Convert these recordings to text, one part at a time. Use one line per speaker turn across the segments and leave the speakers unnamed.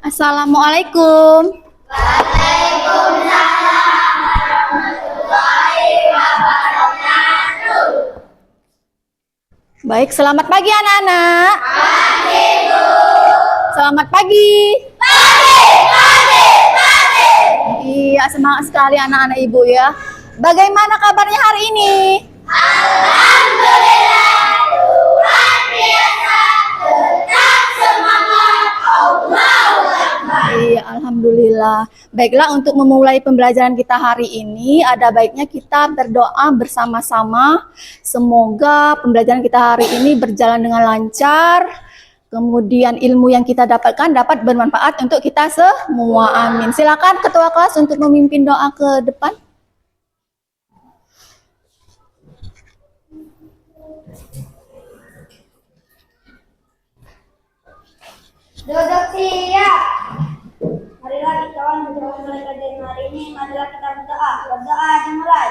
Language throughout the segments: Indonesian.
Assalamualaikum. Baik, selamat pagi anak-anak. Pagi, Bu. Selamat pagi. Pagi. Iya, semangat sekali anak-anak Ibu ya. Bagaimana kabarnya hari ini? Alhamdulillah, luar biasa. Tetap semangat. Allahu Akbar. Iya, alhamdulillah. Baiklah, untuk memulai pembelajaran kita hari ini, ada baiknya kita berdoa bersama-sama. Semoga pembelajaran kita hari ini berjalan dengan lancar. Kemudian ilmu yang kita dapatkan dapat bermanfaat untuk kita semua. Amin. Silakan ketua kelas untuk memimpin doa ke depan.
Duduk siap. Marilah kita menjawab mulai kajian hari ini. Marilah kita berdoa. Berdoa dimulai.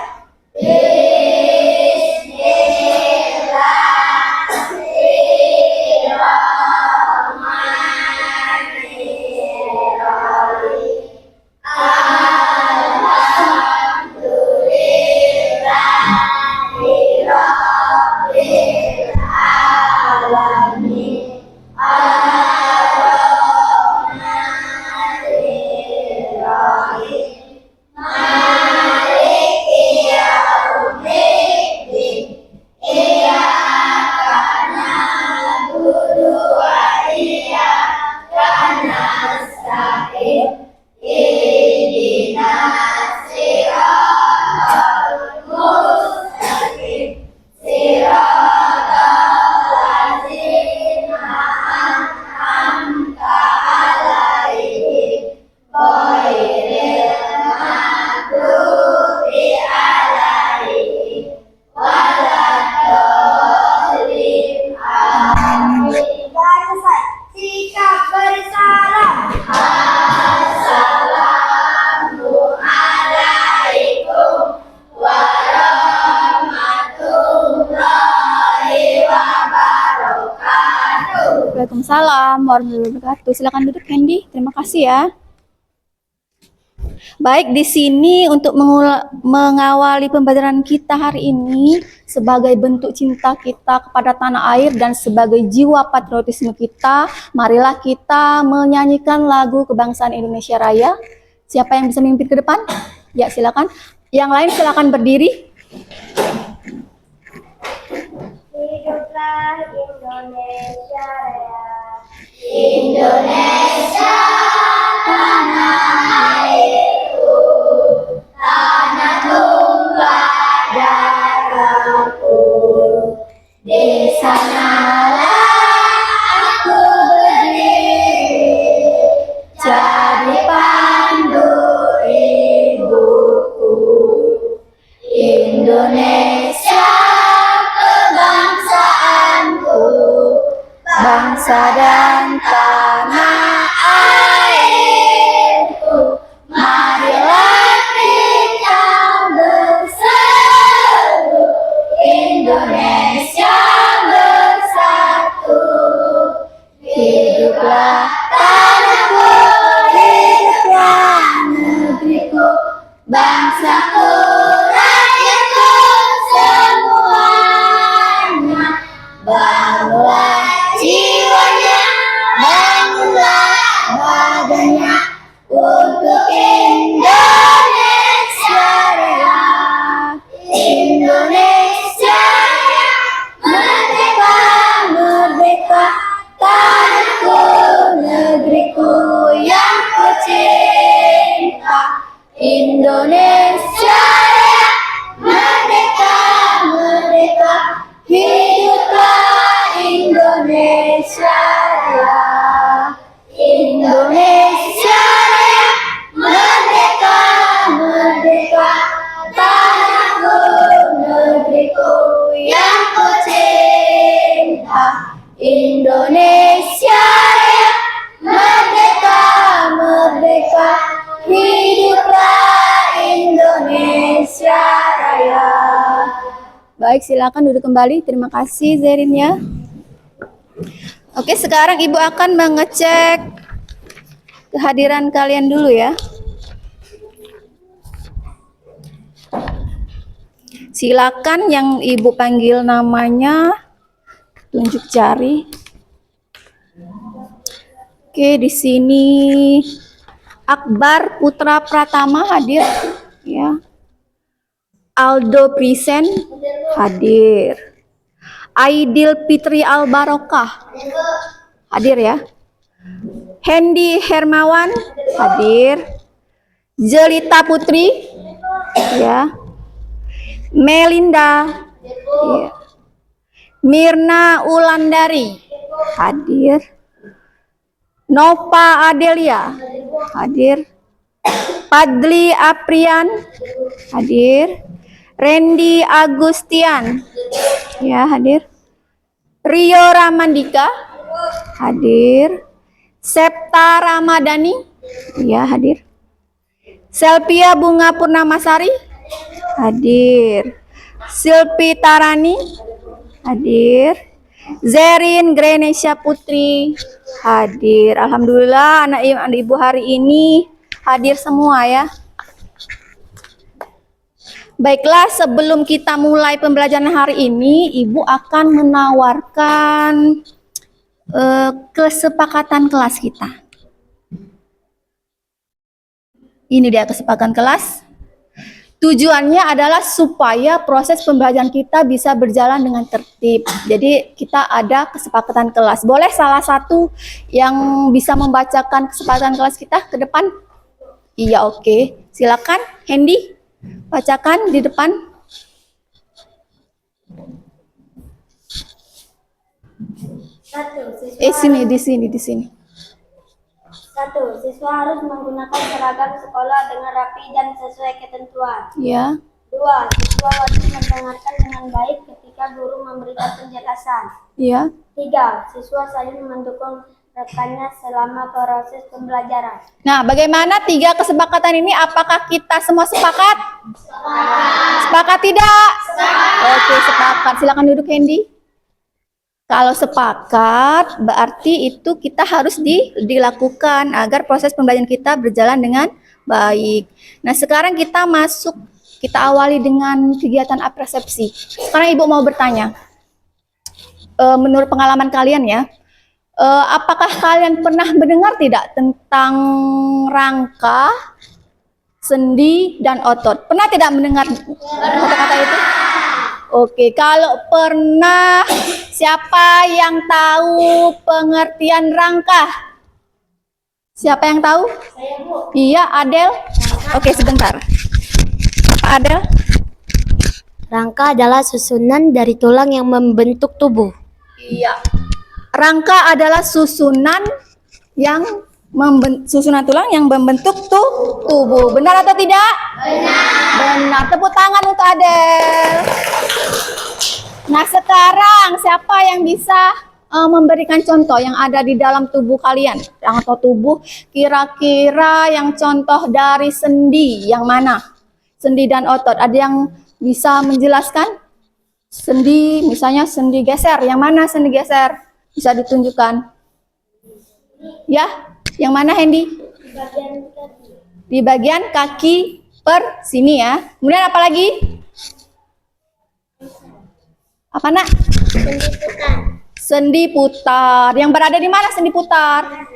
Waalaikumsalam warahmatullahi wabarakatuh. Silakan duduk, Candy. Terima kasih ya. Baik, di sini untuk mengawali pembelajaran kita hari ini sebagai bentuk cinta kita kepada tanah air dan sebagai jiwa patriotisme kita, marilah kita menyanyikan lagu kebangsaan Indonesia Raya. Siapa yang bisa memimpin ke depan? Ya, silakan. Yang lain silakan berdiri.
Hiduplah Indonesia Raya.
Indonesia tanah airku, tanah tumpah darahku. Di sanalah aku berdiri, jadi pandu ibuku. Indonesia kebangsaanku, bangsa dan tanah airku. Marilah kita berseru, Indonesia bersatu. Hiduplah tanahku, hiduplah negeriku, bangsaku, rakyatku semuanya. Bangunlah jiwanya, bangunlah badannya untuk Indonesia Raya. Indonesia Raya, merdeka, merdeka, tanahku, negeriku yang ku cinta. Indonesia Raya, merdeka, merdeka, hiduplah Indonesia Raya. Indonesia Raya, merdeka, merdeka, tanahku, negeriku yang ku cinta. Indonesia Raya, merdeka, merdeka, hiduplah Indonesia Raya. Baik, silakan duduk kembali. Terima kasih Zerin ya. Oke, sekarang Ibu akan mengecek kehadiran kalian dulu ya. Silakan yang Ibu panggil namanya tunjuk jari. Oke, di sini Akbar Putra Pratama hadir ya. Aldo Prisen hadir. Aidil Fitri Albarokah hadir ya. Hendy Hermawan hadir. Jelita Putri ya. Melinda ya. Mirna Ulandari hadir. Nova Adelia hadir. Padli Aprian hadir. Randy Agustian ya hadir. Rio Ramandika hadir. Septa Ramadhani ya hadir. Selvia Bunga Purnamasari hadir. Silpi Tarani hadir. Zerin Grenesha Putri hadir. Alhamdulillah anak ibu hari ini hadir semua ya. Baiklah, sebelum kita mulai pembelajaran hari ini, Ibu akan menawarkan kesepakatan kelas kita. Ini dia kesepakatan kelas. Tujuannya adalah supaya proses pembelajaran kita bisa berjalan dengan tertib. Jadi kita ada kesepakatan kelas. Boleh salah satu yang bisa membacakan kesepakatan kelas kita ke depan? Iya, oke. Silakan, Hendy. Bacakan di depan.
Satu,
Di sini.
Satu, siswa harus menggunakan seragam sekolah dengan rapi dan sesuai ketentuan.
Ya.
Dua, siswa wajib mendengarkan dengan baik ketika guru memberikan penjelasan.
Ya.
Tiga, siswa saling mendukung rekannya selama proses pembelajaran.
Nah, bagaimana 3 kesepakatan ini? Apakah kita semua sepakat? Sepakat tidak? Oke, sepakat. Silakan duduk, Hendy. Kalau sepakat, berarti itu kita harus dilakukan agar proses pembelajaran kita berjalan dengan baik. Nah, sekarang kita awali dengan kegiatan apresepsi. Sekarang Ibu mau bertanya, menurut pengalaman kalian ya, apakah kalian pernah mendengar tidak tentang rangka, sendi, dan otot? Pernah tidak mendengar kata-kata itu? Oke, kalau pernah, siapa yang tahu pengertian rangka? Siapa yang tahu?
Saya, Bu.
Iya, Adel. Oke, sebentar. Pak Adel.
Rangka adalah susunan dari tulang yang membentuk tubuh.
Iya. Rangka adalah susunan tulang yang membentuk tubuh. Benar atau tidak? Benar. Tepuk tangan untuk Adel. Nah, sekarang siapa yang bisa memberikan contoh yang ada di dalam tubuh kalian? Atau tubuh kira-kira yang contoh dari sendi yang mana? Sendi dan otot. Ada yang bisa menjelaskan? Sendi, misalnya sendi geser. Yang mana sendi geser? Bisa ditunjukkan. Ya, yang mana, Hendy? Di bagian kaki per sini ya. Kemudian apa lagi? Apa, Nak? Sendi putar. Yang berada di mana sendi putar?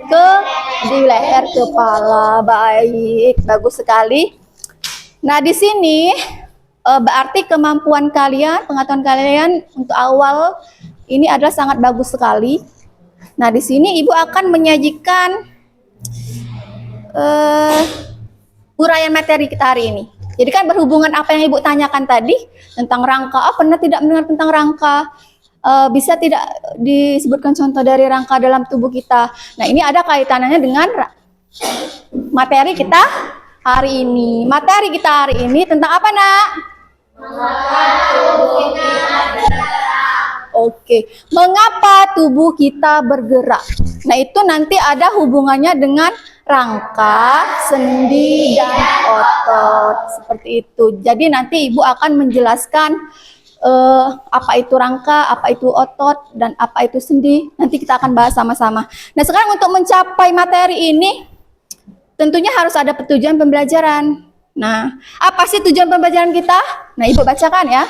Di leher kepala. Baik, bagus sekali. Nah, di sini berarti kemampuan kalian, pengetahuan kalian untuk awal ini adalah sangat bagus sekali. Nah, di sini Ibu akan menyajikan uraian materi kita hari ini. Jadi kan berhubungan apa yang Ibu tanyakan tadi tentang rangka. Pernah tidak mendengar tentang rangka? Bisa tidak disebutkan contoh dari rangka dalam tubuh kita? Nah, ini ada kaitannya dengan materi kita hari ini. Materi kita hari ini tentang apa, Nak? Oke, mengapa tubuh kita bergerak? Nah, itu nanti ada hubungannya dengan rangka, sendi, dan otot. Seperti itu. Jadi nanti Ibu akan menjelaskan apa itu rangka, apa itu otot, dan apa itu sendi. Nanti kita akan bahas sama-sama. Nah, sekarang untuk mencapai materi ini, tentunya harus ada tujuan pembelajaran. Nah, apa sih tujuan pembelajaran kita? Nah, Ibu bacakan ya.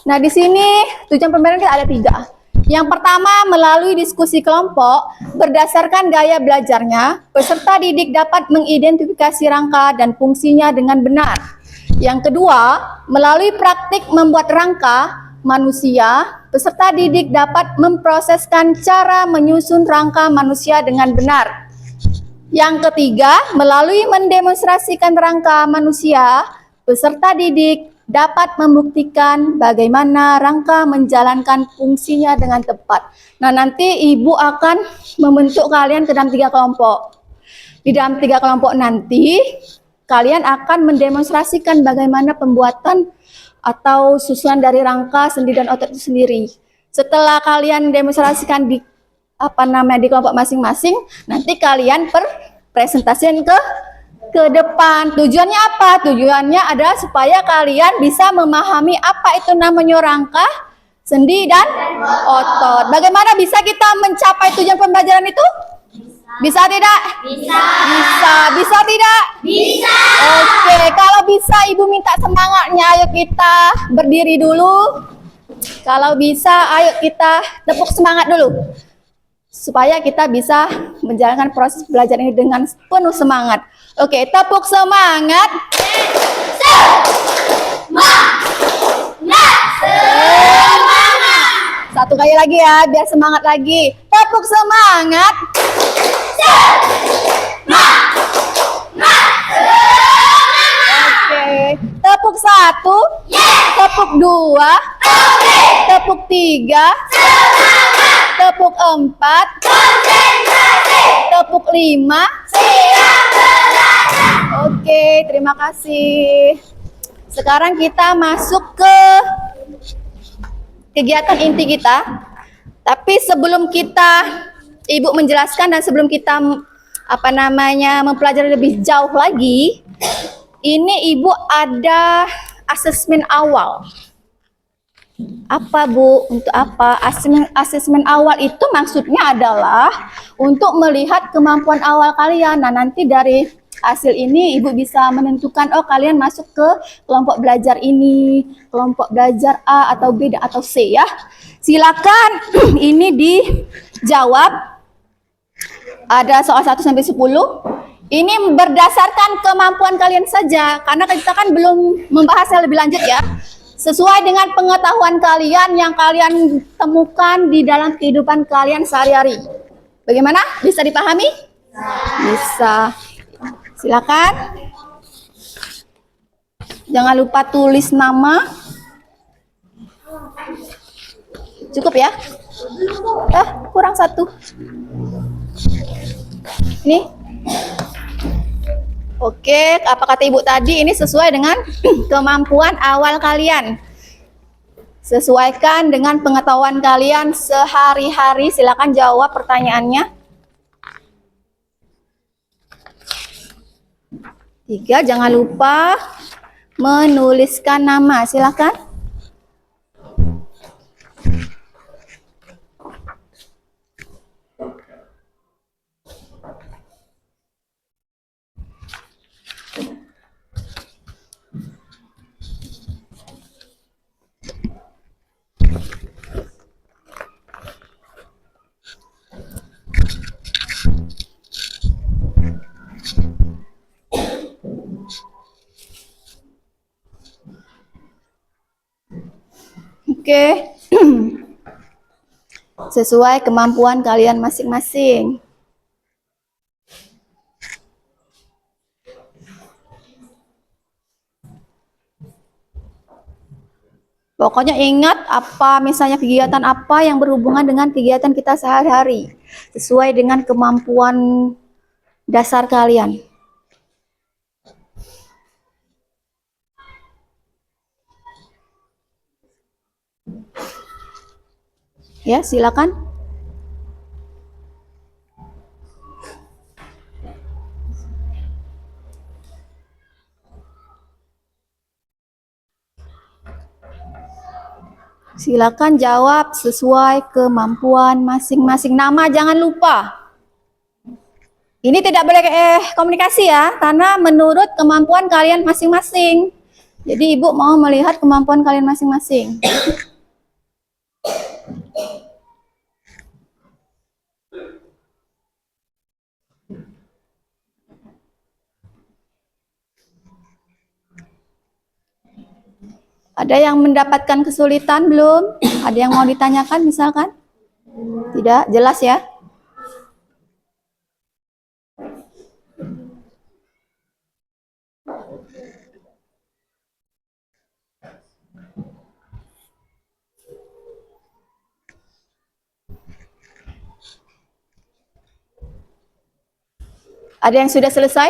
Nah, di sini tujuan pembelajaran kita ada 3. Yang pertama, melalui diskusi kelompok, berdasarkan gaya belajarnya, peserta didik dapat mengidentifikasi rangka dan fungsinya dengan benar. Yang kedua, melalui praktik membuat rangka manusia, peserta didik dapat memproseskan cara menyusun rangka manusia dengan benar. Yang ketiga, melalui mendemonstrasikan rangka manusia, peserta didik dapat membuktikan bagaimana rangka menjalankan fungsinya dengan tepat. Nah, nanti Ibu akan membentuk kalian ke dalam 3 kelompok. Di dalam 3 kelompok nanti, kalian akan mendemonstrasikan bagaimana pembuatan atau susunan dari rangka, sendi, dan otot itu sendiri. Setelah kalian demonstrasikan di di kelompok masing-masing, nanti kalian presentasikan ke depan. Tujuannya apa? Tujuannya adalah supaya kalian bisa memahami apa itu namanya rangka, sendi, dan otot. Bagaimana bisa kita mencapai tujuan pembelajaran itu? Bisa tidak?
Bisa.
Bisa. Bisa tidak?
Bisa.
Oke, kalau bisa Ibu minta semangatnya. Ayo kita berdiri dulu. Kalau bisa, ayo kita tepuk semangat dulu. Supaya kita bisa menjalankan proses belajar ini dengan penuh semangat. Oke, tepuk semangat. Satu kali lagi ya, biar semangat lagi. Tepuk semangat. Oke, tepuk 1, tepuk 2, tepuk 3, tepuk 4, tepuk 5. Oke, terima kasih. Sekarang kita masuk ke kegiatan inti kita. Tapi sebelum Ibu menjelaskan dan sebelum kita mempelajari lebih jauh lagi, ini Ibu ada asesmen awal. Apa Bu? Untuk apa? Asesmen awal itu maksudnya adalah untuk melihat kemampuan awal kalian. Nah, nanti dari hasil ini Ibu bisa menentukan, oh kalian masuk ke kelompok belajar ini, kelompok belajar A atau B atau C ya. Silakan ini dijawab. Ada soal 1 sampai 10. Ini berdasarkan kemampuan kalian saja, karena kita kan belum membahasnya lebih lanjut ya. Sesuai dengan pengetahuan kalian yang kalian temukan di dalam kehidupan kalian sehari-hari. Bagaimana? Bisa dipahami? Bisa. Silakan. Jangan lupa tulis nama. Cukup ya? Kurang 1. Nih. Oke, apa kata Ibu tadi, ini sesuai dengan kemampuan awal kalian. Sesuaikan dengan pengetahuan kalian sehari-hari. Silakan jawab pertanyaannya. 3, jangan lupa menuliskan nama. Silakan. Oke. Sesuai kemampuan kalian masing-masing. Pokoknya ingat misalnya kegiatan apa yang berhubungan dengan kegiatan kita sehari-hari. Sesuai dengan kemampuan dasar kalian. Ya, silakan. Silakan jawab sesuai kemampuan masing-masing. Nama jangan lupa. Ini tidak boleh komunikasi ya, karena menurut kemampuan kalian masing-masing. Jadi Ibu mau melihat kemampuan kalian masing-masing. Ada yang mendapatkan kesulitan belum? Ada yang mau ditanyakan misalkan? Tidak, jelas ya? Ada yang sudah selesai?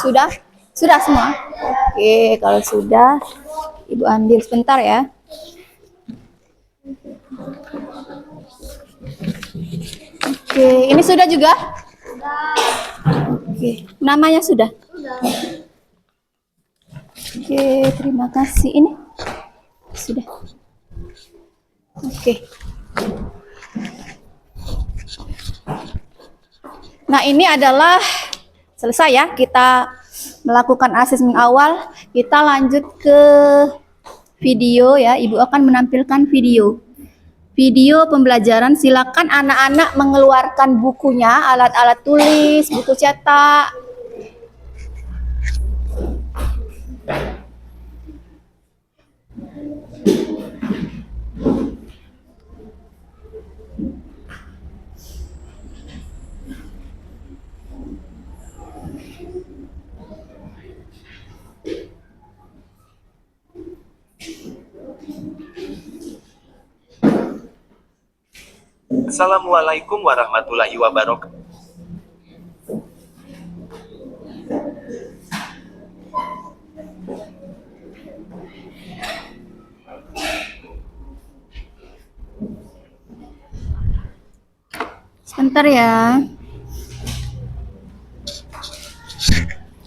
Sudah? Sudah semua? Oke, kalau sudah, Ibu ambil sebentar ya. Oke, ini sudah juga? Oke, namanya sudah? Oke, terima kasih. Ini sudah. Oke. Nah, ini adalah selesai ya, kita melakukan asesmen awal. Kita lanjut ke video ya. Ibu akan menampilkan video. Video pembelajaran, silakan anak-anak mengeluarkan bukunya, alat-alat tulis, buku cetak.
Assalamualaikum warahmatullahi wabarakatuh.
Sebentar ya.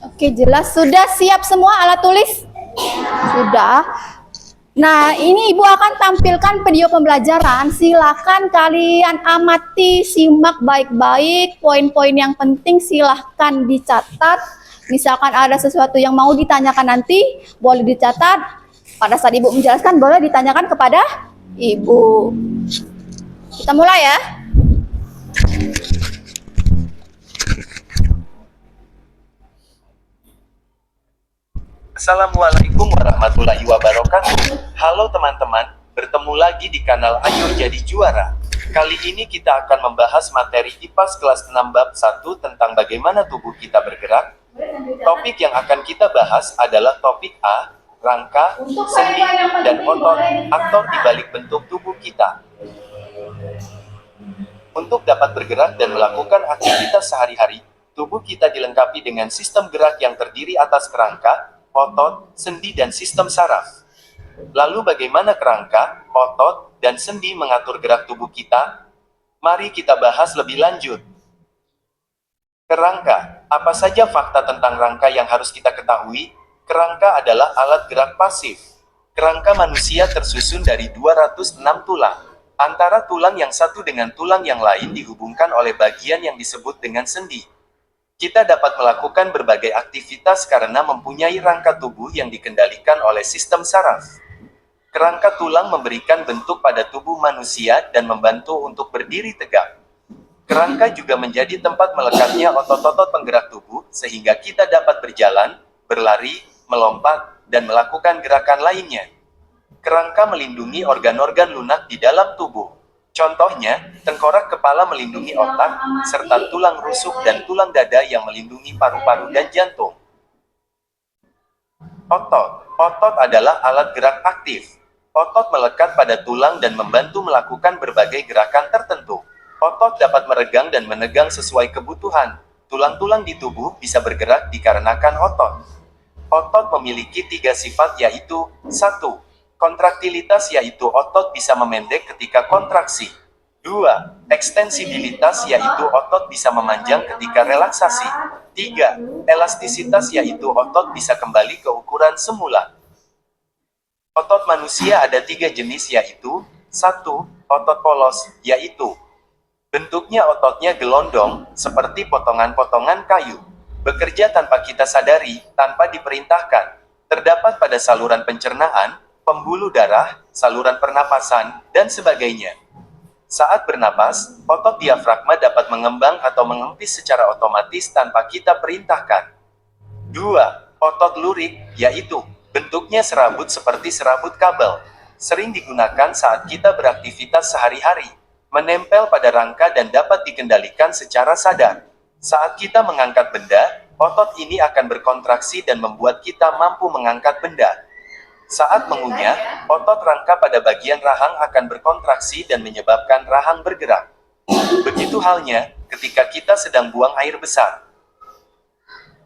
Oke, jelas. Sudah siap semua alat tulis? Sudah. Nah, ini Ibu akan tampilkan video pembelajaran. Silakan kalian amati, simak baik-baik. Poin-poin yang penting silahkan dicatat. Misalkan ada sesuatu yang mau ditanyakan nanti, boleh dicatat. Pada saat Ibu menjelaskan, boleh ditanyakan kepada Ibu. Kita mulai ya.
Assalamualaikum warahmatullahi wabarakatuh. Halo teman-teman, bertemu lagi di kanal Ayo Jadi Juara. Kali ini kita akan membahas materi IPAS kelas 6 bab 1 tentang bagaimana tubuh kita bergerak. Topik yang akan kita bahas adalah topik A, rangka, sendi, dan otot, aktor di balik bentuk tubuh kita. Untuk dapat bergerak dan melakukan aktivitas sehari-hari, tubuh kita dilengkapi dengan sistem gerak yang terdiri atas kerangka, otot, sendi, dan sistem saraf. Lalu bagaimana kerangka, otot, dan sendi mengatur gerak tubuh kita? Mari kita bahas lebih lanjut. Kerangka, apa saja fakta tentang rangka yang harus kita ketahui? Kerangka adalah alat gerak pasif. Kerangka manusia tersusun dari 206 tulang. Antara tulang yang satu dengan tulang yang lain dihubungkan oleh bagian yang disebut dengan sendi. Kita dapat melakukan berbagai aktivitas karena mempunyai rangka tubuh yang dikendalikan oleh sistem saraf. Kerangka tulang memberikan bentuk pada tubuh manusia dan membantu untuk berdiri tegak. Kerangka juga menjadi tempat melekatnya otot-otot penggerak tubuh, sehingga kita dapat berjalan, berlari, melompat, dan melakukan gerakan lainnya. Kerangka melindungi organ-organ lunak di dalam tubuh. Contohnya, tengkorak kepala melindungi otak, serta tulang rusuk dan tulang dada yang melindungi paru-paru dan jantung. Otot. Otot adalah alat gerak aktif. Otot melekat pada tulang dan membantu melakukan berbagai gerakan tertentu. Otot dapat meregang dan menegang sesuai kebutuhan. Tulang-tulang di tubuh bisa bergerak dikarenakan otot. Otot memiliki 3 sifat yaitu 1. Kontraktilitas yaitu otot bisa memendek ketika kontraksi. 2. Ekstensibilitas yaitu otot bisa memanjang ketika relaksasi. 3. Elastisitas yaitu otot bisa kembali ke ukuran semula. Otot manusia ada 3 jenis yaitu 1. Otot polos, yaitu bentuknya ototnya gelondong, seperti potongan-potongan kayu. Bekerja tanpa kita sadari, tanpa diperintahkan. Terdapat pada saluran pencernaan, pembuluh darah, saluran pernapasan, dan sebagainya. Saat bernapas, otot diafragma dapat mengembang atau mengempis secara otomatis tanpa kita perintahkan. 2. Otot lurik, yaitu bentuknya serabut seperti serabut kabel. Sering digunakan saat kita beraktivitas sehari-hari. Menempel pada rangka dan dapat dikendalikan secara sadar. Saat kita mengangkat benda, otot ini akan berkontraksi dan membuat kita mampu mengangkat benda. Saat mengunyah, otot rangka pada bagian rahang akan berkontraksi dan menyebabkan rahang bergerak. Begitu halnya ketika kita sedang buang air besar.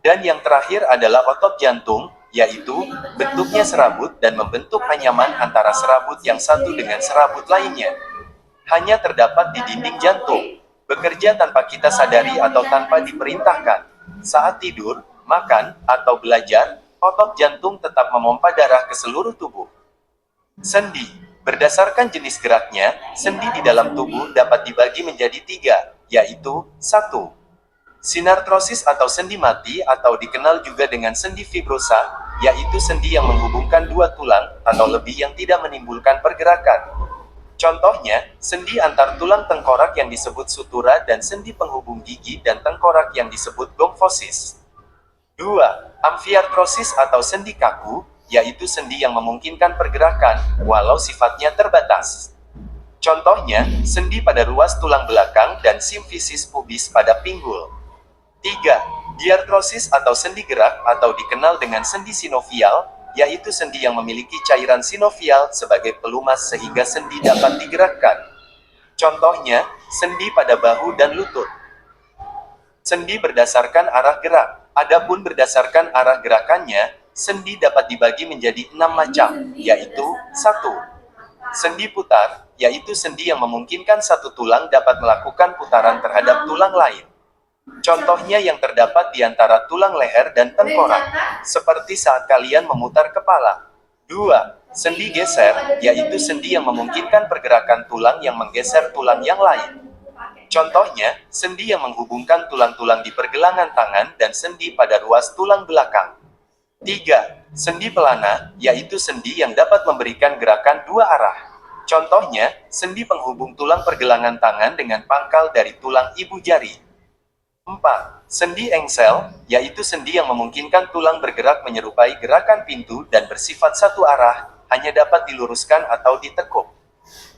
Dan yang terakhir adalah otot jantung, yaitu bentuknya serabut dan membentuk anyaman antara serabut yang satu dengan serabut lainnya. Hanya terdapat di dinding jantung, bekerja tanpa kita sadari atau tanpa diperintahkan. Saat tidur, makan, atau belajar, otot jantung tetap memompa darah ke seluruh tubuh. Sendi. Berdasarkan jenis geraknya, sendi di dalam tubuh dapat dibagi menjadi 3, yaitu 1. Sinartrosis atau sendi mati atau dikenal juga dengan sendi fibrosa, yaitu sendi yang menghubungkan 2 tulang atau lebih yang tidak menimbulkan pergerakan. Contohnya, sendi antar tulang tengkorak yang disebut sutura dan sendi penghubung gigi dan tengkorak yang disebut gomfosis. 2. Amfiartrosis atau sendi kaku, yaitu sendi yang memungkinkan pergerakan, walau sifatnya terbatas. Contohnya, sendi pada ruas tulang belakang dan simfisis pubis pada pinggul. 3. Diartrosis atau sendi gerak atau dikenal dengan sendi sinovial, yaitu sendi yang memiliki cairan sinovial sebagai pelumas sehingga sendi dapat digerakkan. Contohnya, sendi pada bahu dan lutut. Sendi berdasarkan arah gerak. Adapun berdasarkan arah gerakannya, sendi dapat dibagi menjadi 6 macam, yaitu 1. Sendi putar, yaitu sendi yang memungkinkan satu tulang dapat melakukan putaran terhadap tulang lain. Contohnya yang terdapat di antara tulang leher dan tengkorak, seperti saat kalian memutar kepala. 2. Sendi geser, yaitu sendi yang memungkinkan pergerakan tulang yang menggeser tulang yang lain. Contohnya, sendi yang menghubungkan tulang-tulang di pergelangan tangan dan sendi pada ruas tulang belakang. 3. Sendi pelana, yaitu sendi yang dapat memberikan gerakan 2 arah. Contohnya, sendi penghubung tulang pergelangan tangan dengan pangkal dari tulang ibu jari. 4. Sendi engsel, yaitu sendi yang memungkinkan tulang bergerak menyerupai gerakan pintu dan bersifat satu arah, hanya dapat diluruskan atau ditekuk.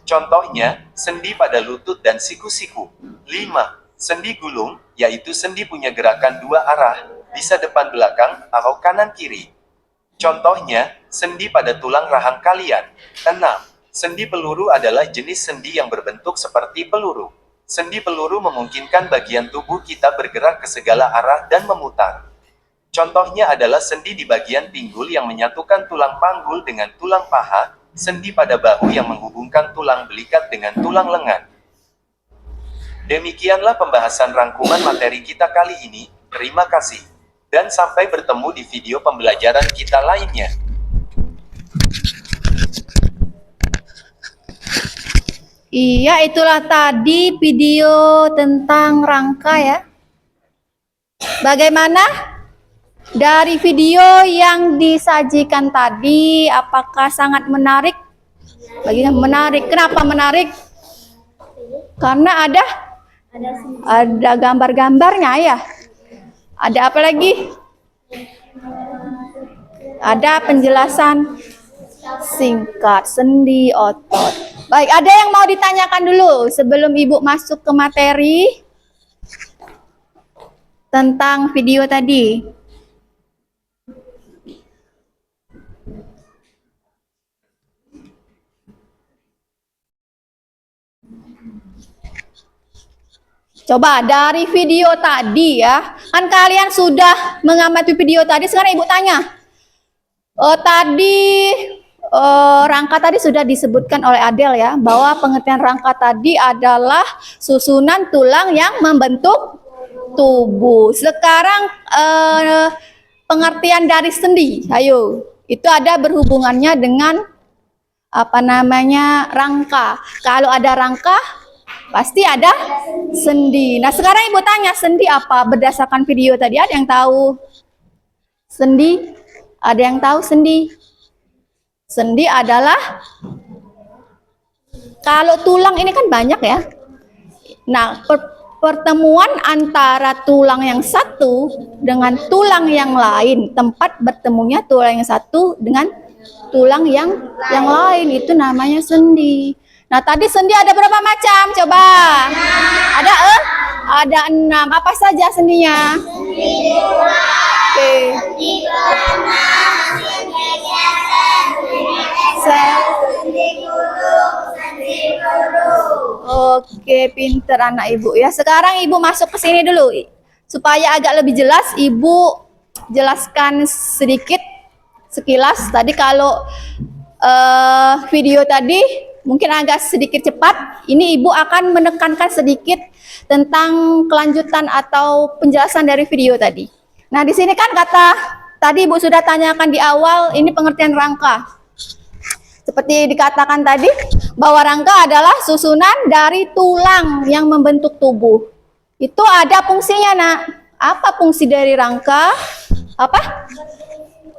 Contohnya, sendi pada lutut dan siku-siku. 5. Sendi gulung, yaitu sendi punya gerakan 2 arah, bisa depan belakang atau kanan kiri. Contohnya, sendi pada tulang rahang kalian. 6. Sendi peluru adalah jenis sendi yang berbentuk seperti peluru. Sendi peluru memungkinkan bagian tubuh kita bergerak ke segala arah dan memutar. Contohnya adalah sendi di bagian pinggul yang menyatukan tulang panggul dengan tulang paha, sendi pada bahu yang menghubungkan tulang belikat dengan tulang lengan. Demikianlah pembahasan rangkuman materi kita kali ini. Terima kasih. Dan sampai bertemu di video pembelajaran kita lainnya.
Iya, itulah tadi video tentang rangka ya. Bagaimana? Dari video yang disajikan tadi, apakah sangat menarik? Bagaimana menarik? Kenapa menarik? Karena ada gambar-gambarnya ya. Ada apa lagi? Ada penjelasan singkat, sendi otot. Baik, ada yang mau ditanyakan dulu sebelum Ibu masuk ke materi tentang video tadi. Coba dari video tadi ya, kan kalian sudah mengamati video tadi, sekarang Ibu tanya. Rangka tadi sudah disebutkan oleh Adel ya, bahwa pengertian rangka tadi adalah susunan tulang yang membentuk tubuh. Sekarang pengertian dari sendi, ayo. Itu ada berhubungannya dengan apa namanya, rangka. Kalau ada rangka, pasti ada sendi. Nah, sekarang Ibu tanya, sendi apa? Berdasarkan video tadi, ada yang tahu sendi? Ada yang tahu sendi? Sendi adalah, kalau tulang ini kan banyak ya. Nah, pertemuan antara tulang yang satu dengan tulang yang lain, tempat bertemunya tulang yang satu dengan tulang yang lain, itu namanya sendi. Nah, tadi sendi ada berapa macam? Coba. Ada 6. Apa saja sendinya? Oke. Oke, pinter anak Ibu ya. Sekarang Ibu masuk ke sini dulu. Supaya agak lebih jelas, Ibu jelaskan sedikit sekilas. Tadi kalau video tadi mungkin agak sedikit cepat. Ini Ibu akan menekankan sedikit tentang kelanjutan atau penjelasan dari video tadi. Nah, di sini kan kata tadi Ibu sudah tanyakan di awal, ini pengertian rangka. Seperti dikatakan tadi, bahwa rangka adalah susunan dari tulang yang membentuk tubuh. Itu ada fungsinya, Nak. Apa fungsi dari rangka? Apa?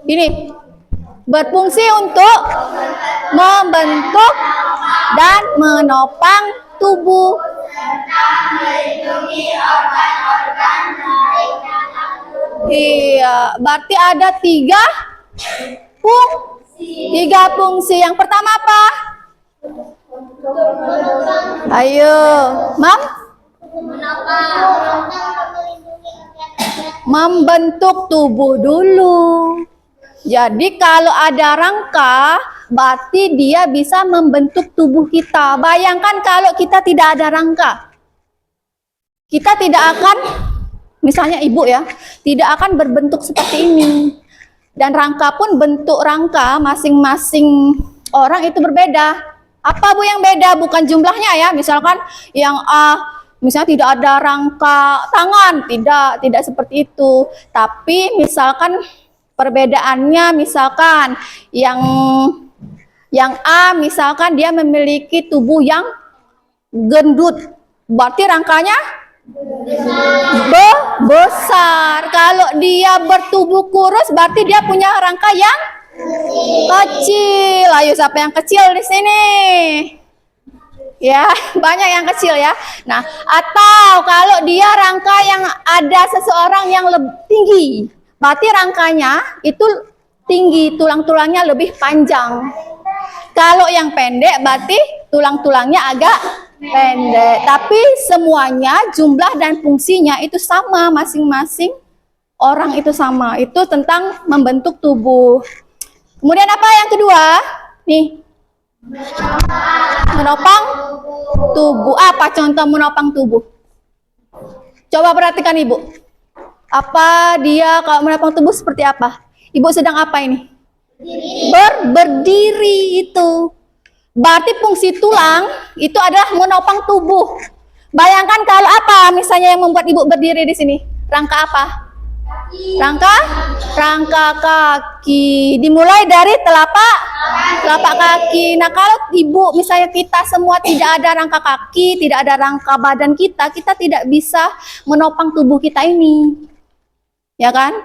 Ini. Berfungsi untuk membentuk dan menopang tubuh. Iya, berarti ada tiga fungsi. Yang pertama apa? Ayo, Mam. Membentuk tubuh dulu. Jadi kalau ada rangka, berarti dia bisa membentuk tubuh kita. Bayangkan kalau kita tidak ada rangka. Kita tidak akan, misalnya Ibu ya, tidak akan berbentuk seperti ini. Dan rangka pun, bentuk rangka masing-masing orang itu berbeda. Apa Bu yang beda? Bukan jumlahnya ya. Misalkan yang A, misalnya tidak ada rangka tangan, tidak seperti itu. Tapi misalkan perbedaannya, misalkan yang A, misalkan dia memiliki tubuh yang gendut, berarti rangkanya besar. Kalau dia bertubuh kurus, berarti dia punya rangka yang kecil. Ayo, siapa yang kecil di sini? Ya, banyak yang kecil ya. Nah, atau kalau dia rangka yang ada seseorang yang lebih tinggi, berarti rangkanya itu tinggi, tulang-tulangnya lebih panjang. Kalau yang pendek, berarti tulang-tulangnya agak pendek. Tapi semuanya, jumlah dan fungsinya itu sama, masing-masing orang itu sama. Itu tentang membentuk tubuh. Kemudian apa yang kedua? Nih. Menopang tubuh. Apa contoh menopang tubuh? Coba perhatikan Ibu. Apa dia kalau menopang tubuh seperti apa? Ibu sedang apa ini? Berdiri itu. Berarti fungsi tulang itu adalah menopang tubuh. Bayangkan kalau apa misalnya yang membuat Ibu berdiri di sini? Rangka apa? Rangka kaki. Dimulai dari telapak kaki. Nah, kalau Ibu misalnya kita semua tidak ada rangka kaki, tidak ada rangka badan kita tidak bisa menopang tubuh kita ini. Ya kan?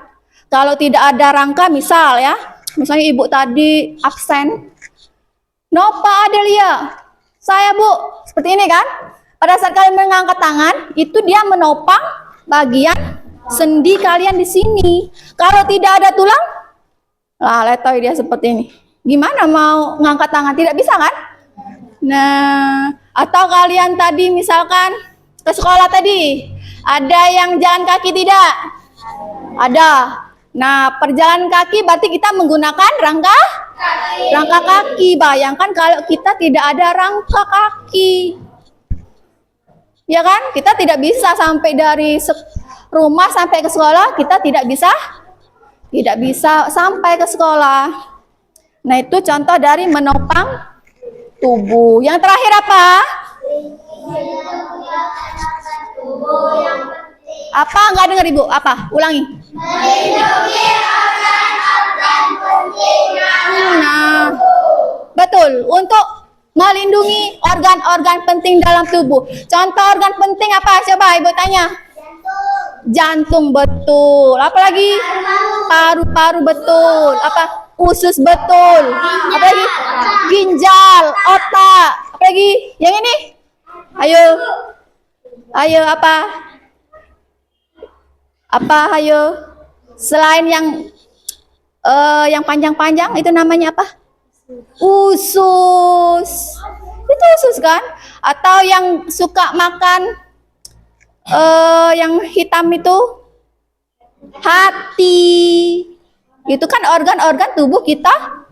Kalau tidak ada rangka, misalnya Ibu tadi absen. Nopa Adelia, saya Bu, seperti ini kan? Pada saat kalian mengangkat tangan, itu dia menopang bagian sendi kalian di sini. Kalau tidak ada tulang, letoy dia seperti ini. Gimana mau ngangkat tangan? Tidak bisa kan? Nah, atau kalian tadi misalkan ke sekolah tadi, ada yang jalan kaki tidak? Ada. Nah, perjalanan kaki berarti kita menggunakan rangka kaki. Bayangkan kalau kita tidak ada rangka kaki. Ya kan? Kita tidak bisa sampai dari rumah sampai ke sekolah, kita tidak bisa sampai ke sekolah. Nah, itu contoh dari menopang tubuh. Yang terakhir apa? Apa? Nggak dengar Ibu? Apa? Ulangi. Melindungi organ-organ penting. Nah, Betul, untuk melindungi organ-organ penting dalam tubuh. Contoh organ penting apa? Coba Ibu tanya. Jantung betul. Apa lagi? Paru-paru betul. Apa? Usus betul. Apa lagi? Ginjal, otak. Apa lagi? Yang ini? Ayo. Ayo apa? Apa ayo? Selain yang panjang-panjang itu namanya apa? Usus. Itu usus kan? Atau yang suka makan yang hitam itu hati. Itu kan organ-organ tubuh kita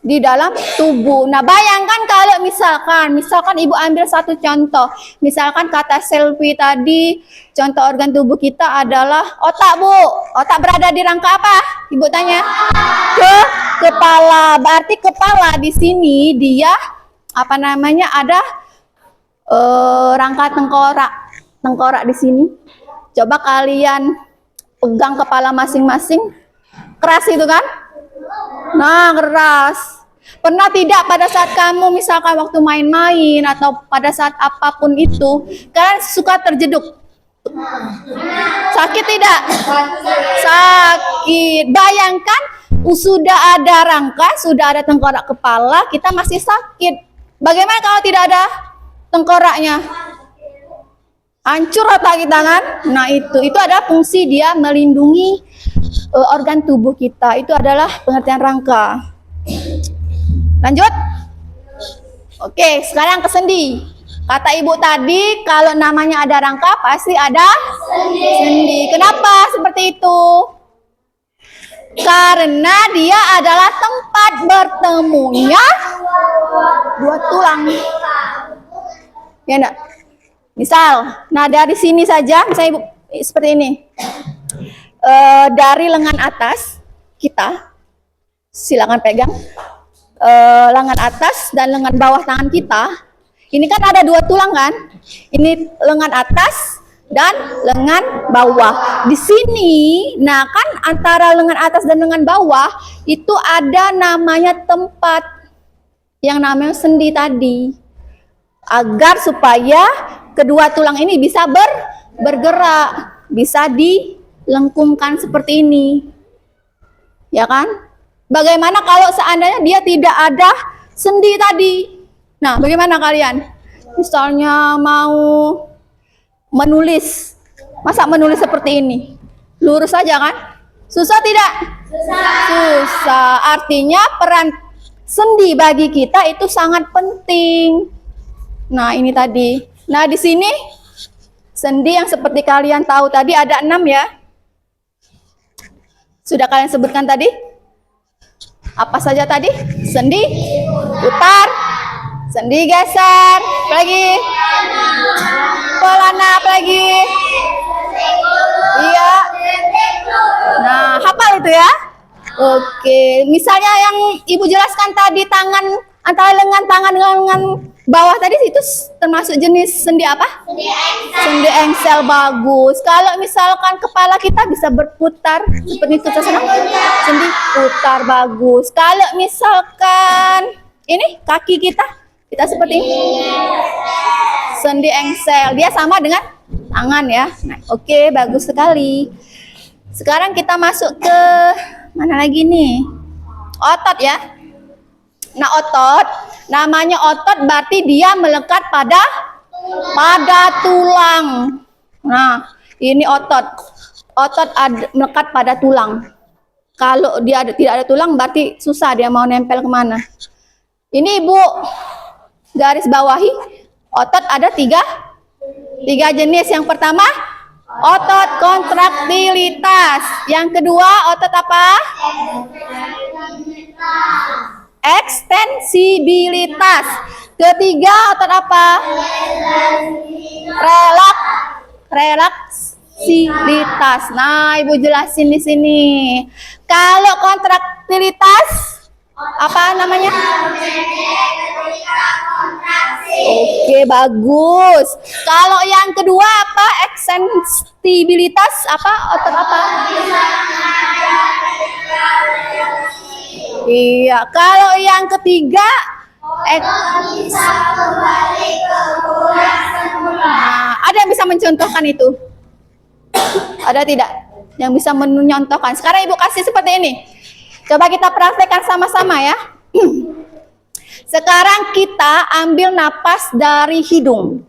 di dalam tubuh. Nah, bayangkan kalau misalkan Ibu ambil satu contoh. Misalkan kata Selvi tadi, contoh organ tubuh kita adalah otak, Bu. Otak berada di rangka apa? Ibu tanya. Kepala. Berarti kepala di sini dia apa namanya? Ada rangka tengkorak di sini. Coba kalian pegang kepala masing-masing. Keras itu kan? Nah, keras. Pernah tidak pada saat kamu misalkan waktu main-main atau pada saat apapun itu, kalian suka terjeduk? Sakit tidak? Sakit. Bayangkan sudah ada rangka, sudah ada tengkorak kepala, kita masih sakit. Bagaimana kalau tidak ada tengkoraknya? Hancur otak kita kan? Nah, itu adalah fungsi dia melindungi organ tubuh kita. Itu adalah pengertian rangka. Lanjut. Oke, sekarang ke sendi. Kata Ibu tadi, kalau namanya ada rangka pasti ada sendi. Kenapa seperti itu? Karena dia adalah tempat bertemunya dua tulang. Ya enggak? Misal, nah dari sini saja, misalnya Ibu seperti ini. Dari lengan atas kita, silakan pegang lengan atas dan lengan bawah tangan kita. Ini kan ada dua tulang kan? Ini lengan atas dan lengan bawah. Di sini, nah kan antara lengan atas dan lengan bawah itu ada namanya tempat yang namanya sendi tadi. Agar supaya kedua tulang ini bisa bergerak, bisa dilengkungkan seperti ini. Ya kan? Bagaimana kalau seandainya dia tidak ada sendi tadi? Nah, bagaimana kalian? Misalnya mau menulis. Masa menulis seperti ini? Lurus saja kan? Susah tidak? Susah. Artinya peran sendi bagi kita itu sangat penting. Nah, ini tadi. Nah, di sini sendi yang seperti kalian tahu tadi ada 6 ya. Sudah kalian sebutkan tadi? Apa saja tadi? Sendi putar, sendi geser, apa lagi? Pelana, apa lagi? Iya. Nah, hafal itu ya? Oke, misalnya yang Ibu jelaskan tadi tangan, antara lengan tangan dengan lengan bawah tadi itu termasuk jenis sendi apa? Sendi engsel, bagus. Kalau misalkan kepala kita bisa berputar seperti itu, sendi putar, bagus. Kalau misalkan ini kaki kita seperti ini, sendi engsel, dia sama dengan tangan ya. Nah, oke, bagus sekali. Sekarang kita masuk ke mana lagi nih? Otot ya. Nah, otot, namanya otot berarti dia melekat pada tulang. Nah, ini otot. Otot melekat pada tulang. Kalau dia tidak ada tulang berarti susah dia mau nempel kemana. Ini Ibu garis bawahi, otot ada tiga jenis. Yang pertama, otot kontraktilitas. Yang kedua, otot apa? Ekstensibilitas. Ketiga, otot apa? Relaksibilitas. Nah, Ibu jelasin di sini. Kalau kontraktilitas apa namanya? Oke, bagus. Kalau yang kedua apa? Ekstensibilitas apa? Otot apa? Iya, kalau yang ketiga
Bisa kembali ke ukuran semula.
nah, ada yang bisa mencontohkan itu? Ada tidak? Yang bisa menyontohkan. Sekarang Ibu kasih seperti ini. Coba kita praktekkan sama-sama ya. Sekarang kita ambil napas dari hidung.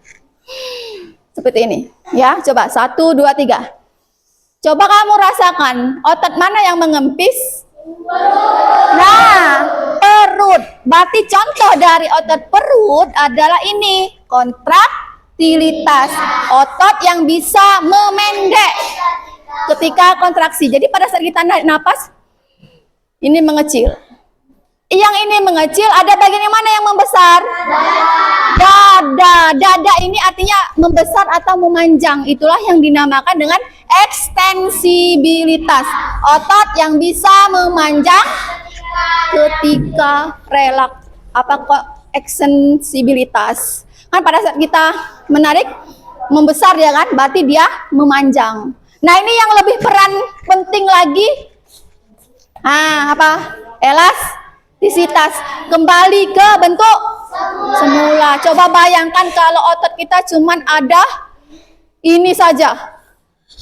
Seperti ini. Ya, coba 1, 2, 3. Coba kamu rasakan otot mana yang mengempis? Nah, perut. Berarti contoh dari otot perut adalah ini, kontraktilitas. Otot yang bisa memendek ketika kontraksi. Jadi pada saat kita narik napas, ini mengecil. Yang ini mengecil, ada bagian yang mana yang membesar? Dada. Dada ini artinya membesar atau memanjang. Itulah yang dinamakan dengan ekstensibilitas. Otot yang bisa memanjang ketika relaks. Apa kok ekstensibilitas? Kan pada saat kita menarik, membesar ya kan? Berarti dia memanjang. Nah ini yang lebih peran penting lagi. Apa? Elastisitas. Kembali ke bentuk semula. Coba bayangkan kalau otot kita cuman ada ini saja.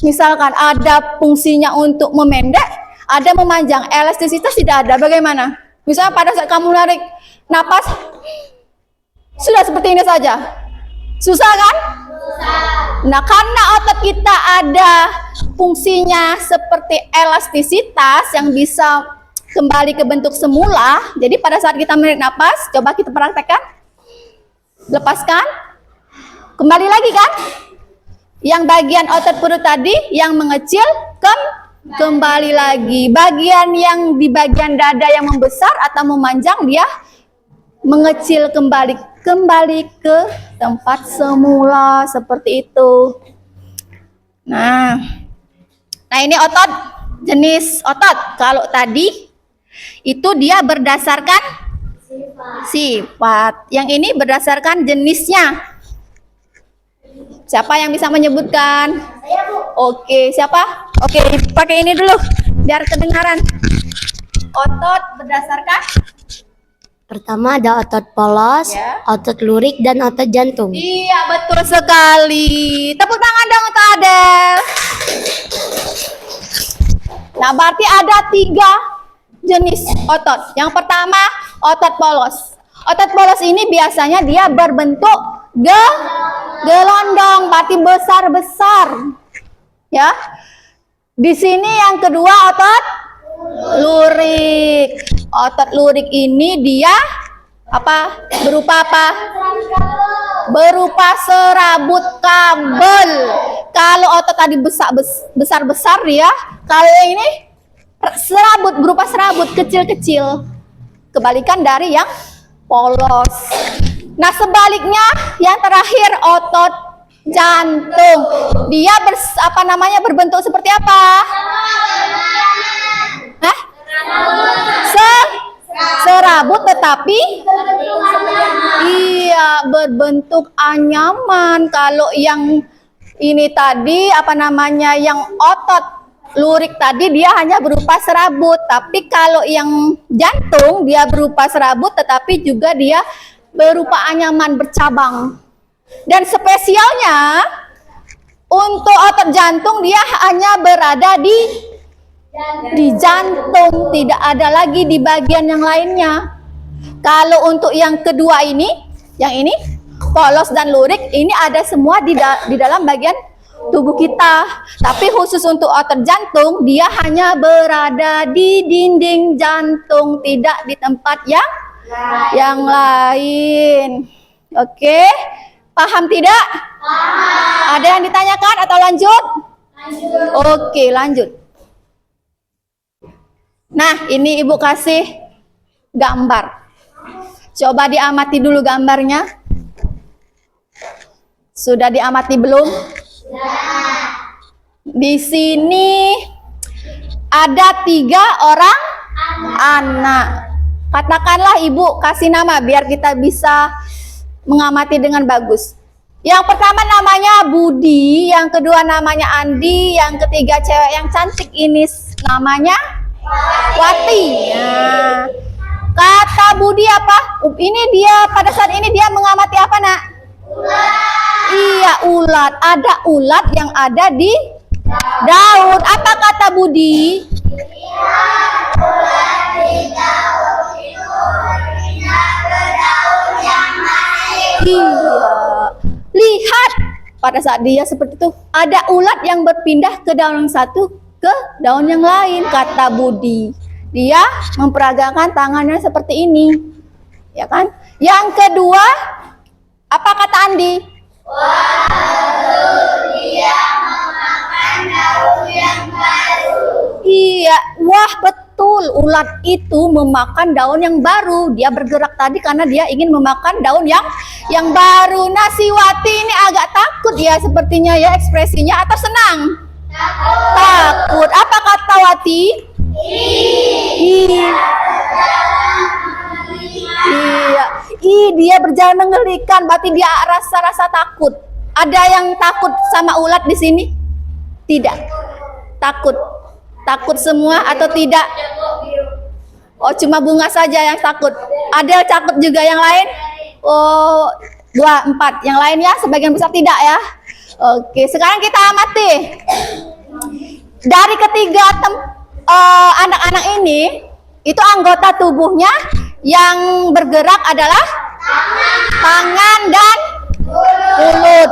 Misalkan ada fungsinya untuk memendek, ada memanjang. Elastisitas tidak ada. Bagaimana? Misalnya pada saat kamu narik napas, sudah seperti ini saja. Susah kan? Nah, karena otot kita ada fungsinya seperti elastisitas yang bisa kembali ke bentuk semula. Jadi pada saat kita menarik napas, coba kita praktekkan. Lepaskan. Kembali lagi kan? Yang bagian otot perut tadi yang mengecil, kembali lagi. Bagian yang di bagian dada yang membesar atau memanjang, dia mengecil kembali ke tempat semula seperti itu. Nah ini otot, jenis otot. Kalau tadi itu dia berdasarkan sifat. Yang ini berdasarkan jenisnya. Siapa yang bisa menyebutkan?
Saya, Bu.
Oke, siapa? Oke, pakai ini dulu biar kedengaran. Otot berdasarkan
Pertama ada otot polos,
Ya.
otot lurik, dan otot jantung.
Iya, betul sekali. Tepuk tangan dong untuk Adel. Nah, berarti ada 3 jenis otot. Yang pertama, otot polos. Otot polos ini biasanya dia berbentuk gelondong, berarti besar-besar. Ya. Di sini yang kedua otot lurik. Otot lurik ini dia berupa apa? Berupa serabut kabel. Kalau otot tadi besar-besar ya, kalau yang ini berupa serabut kecil-kecil. Kebalikan dari yang polos. Nah, sebaliknya yang terakhir otot jantung. Dia berbentuk seperti apa? Hah? Serabut tetapi iya berbentuk anyaman. Kalau yang ini tadi yang otot lurik tadi dia hanya berupa serabut, tapi kalau yang jantung dia berupa serabut tetapi juga dia berupa anyaman bercabang. Dan spesialnya untuk otot jantung dia hanya berada di jantung, tidak ada lagi di bagian yang lainnya. Kalau untuk yang kedua ini, yang ini polos dan lurik, ini ada semua di dalam bagian tubuh kita. Tapi khusus untuk otot jantung, dia hanya berada di dinding jantung, tidak di tempat yang lain. Oke, paham tidak? Paham. Ada yang ditanyakan atau lanjut? Oke, lanjut. Nah, ini Ibu kasih gambar. Coba diamati dulu gambarnya. Sudah diamati belum? Di sini ada 3 orang anak. Katakanlah Ibu kasih nama biar kita bisa mengamati dengan bagus. Yang pertama namanya Budi, yang kedua namanya Andi, yang ketiga cewek yang cantik ini namanya Wati. Nah, kata Budi apa? Ini dia pada saat ini dia mengamati apa, Nak? Iya, ulat. Ada ulat yang ada di daun. Apa kata Budi? Iya. Lihat, pada saat dia seperti itu, ada ulat yang berpindah ke daun yang satu ke daun yang lain, kata Budi. Dia memperagakan tangannya seperti ini. Ya kan? Yang kedua, apa kata Andi? Iya, wah betul. Ulat itu memakan daun yang baru. Dia bergerak tadi karena dia ingin memakan daun yang baru. Nah, si Wati ini agak takut ya sepertinya ya ekspresinya, atau senang? Takut. Apa kata Wati? Iya. Iya. Dia berjalan mengerikan. Berarti dia rasa takut. Ada yang takut sama ulat di sini? Tidak. Takut. Takut semua atau tidak? Oh, cuma Bunga saja yang takut. Ada takut juga yang lain? Oh, 2, 4. Yang lain ya, sebagian besar tidak ya. Oke, sekarang kita amati. Dari ketiga anak-anak ini, itu anggota tubuhnya yang bergerak adalah tangan dan mulut.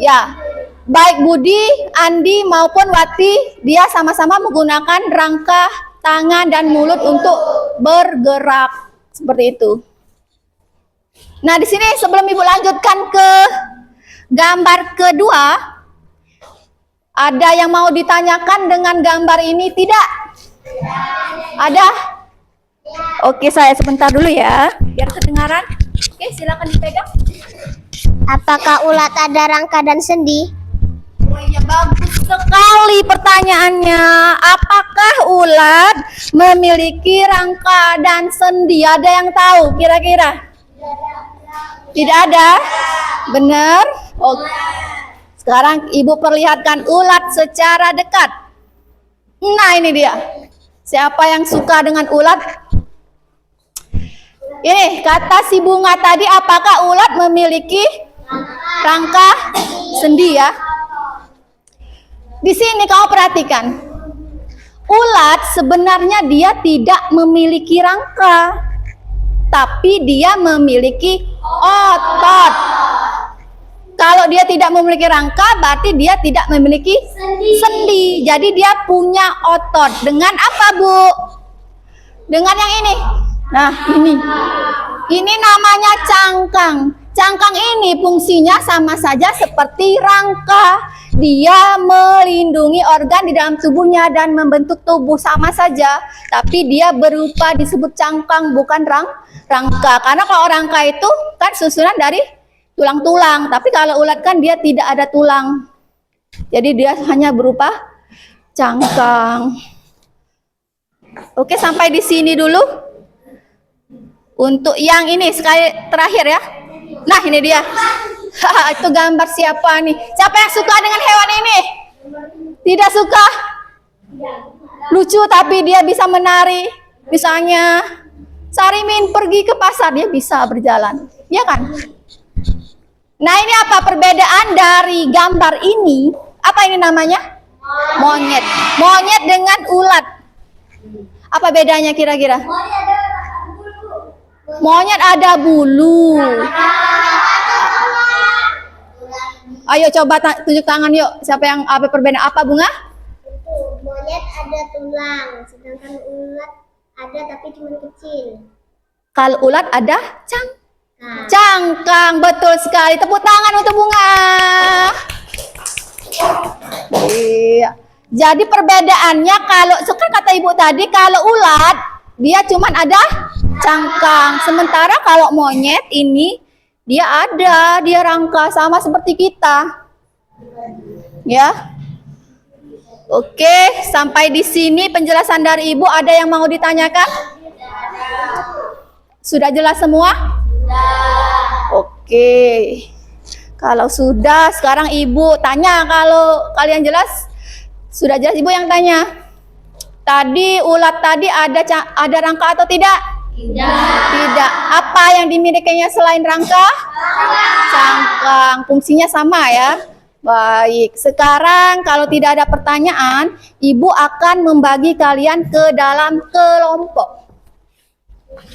Ya. Baik Budi, Andi maupun Wati, dia sama-sama menggunakan rangka tangan dan mulut untuk bergerak seperti itu. Nah, di sini sebelum Ibu lanjutkan ke gambar kedua, ada yang mau ditanyakan dengan gambar ini tidak? Ada? Oke, saya sebentar dulu ya, biar kedengaran. Oke, silakan dipegang.
Apakah ulat ada rangka dan sendi?
Oh iya, bagus sekali pertanyaannya. Apakah ulat memiliki rangka dan sendi? Ada yang tahu kira-kira? Tidak ada? Benar? Oke. Sekarang Ibu perlihatkan ulat secara dekat. Nah, ini dia. Siapa yang suka dengan ulat? Ini kata si Bunga tadi, apakah ulat memiliki rangka sendi ya? Di sini kau perhatikan, ulat sebenarnya dia tidak memiliki rangka, tapi dia memiliki otot. Kalau dia tidak memiliki rangka, berarti dia tidak memiliki sendi. Jadi dia punya otot. Dengan apa, Bu? Dengan yang ini. Nah, ini. Ini namanya cangkang. Cangkang ini fungsinya sama saja seperti rangka. Dia melindungi organ di dalam tubuhnya dan membentuk tubuh sama saja. Tapi dia berupa disebut cangkang, bukan rangka. Karena kalau rangka itu kan susunan dari tulang-tulang. Tapi kalau ulat kan dia tidak ada tulang. Jadi dia hanya berupa cangkang. Oke, sampai di sini dulu. Untuk yang ini sekali terakhir ya. Nah, ini dia. Itu gambar siapa nih? Siapa yang suka dengan hewan ini? Tidak suka? Lucu tapi dia bisa menari. Misalnya Sarimin pergi ke pasar, dia bisa berjalan. Ya kan? Nah, ini apa perbedaan dari gambar ini? Apa ini namanya? Monyet. Monyet dengan ulat. Apa bedanya kira-kira? Monyet ada bulu. Ayo coba tunjuk tangan yuk. Siapa yang apa perbedaan apa, Bunga?
Monyet ada tulang, sedangkan ulat ada tapi cuma kecil.
Kalau ulat ada cangkang. Betul sekali. Tepuk tangan untuk Bunga. Iya. Jadi perbedaannya kalau sekarang kata Ibu tadi, kalau ulat dia cuma ada cangkang. Sementara kalau monyet ini dia ada, dia rangka sama seperti kita. Ya. Oke, sampai di sini penjelasan dari Ibu. Ada yang mau ditanyakan? Sudah jelas semua? Oke. Kalau sudah, sekarang Ibu tanya. Kalau kalian jelas, sudah jelas Ibu yang tanya. Tadi ulat tadi ada rangka atau tidak? Tidak. Apa yang dimilikinya selain rangka? Cangkang. Fungsinya sama ya. Baik. Sekarang kalau tidak ada pertanyaan, Ibu akan membagi kalian ke dalam kelompok.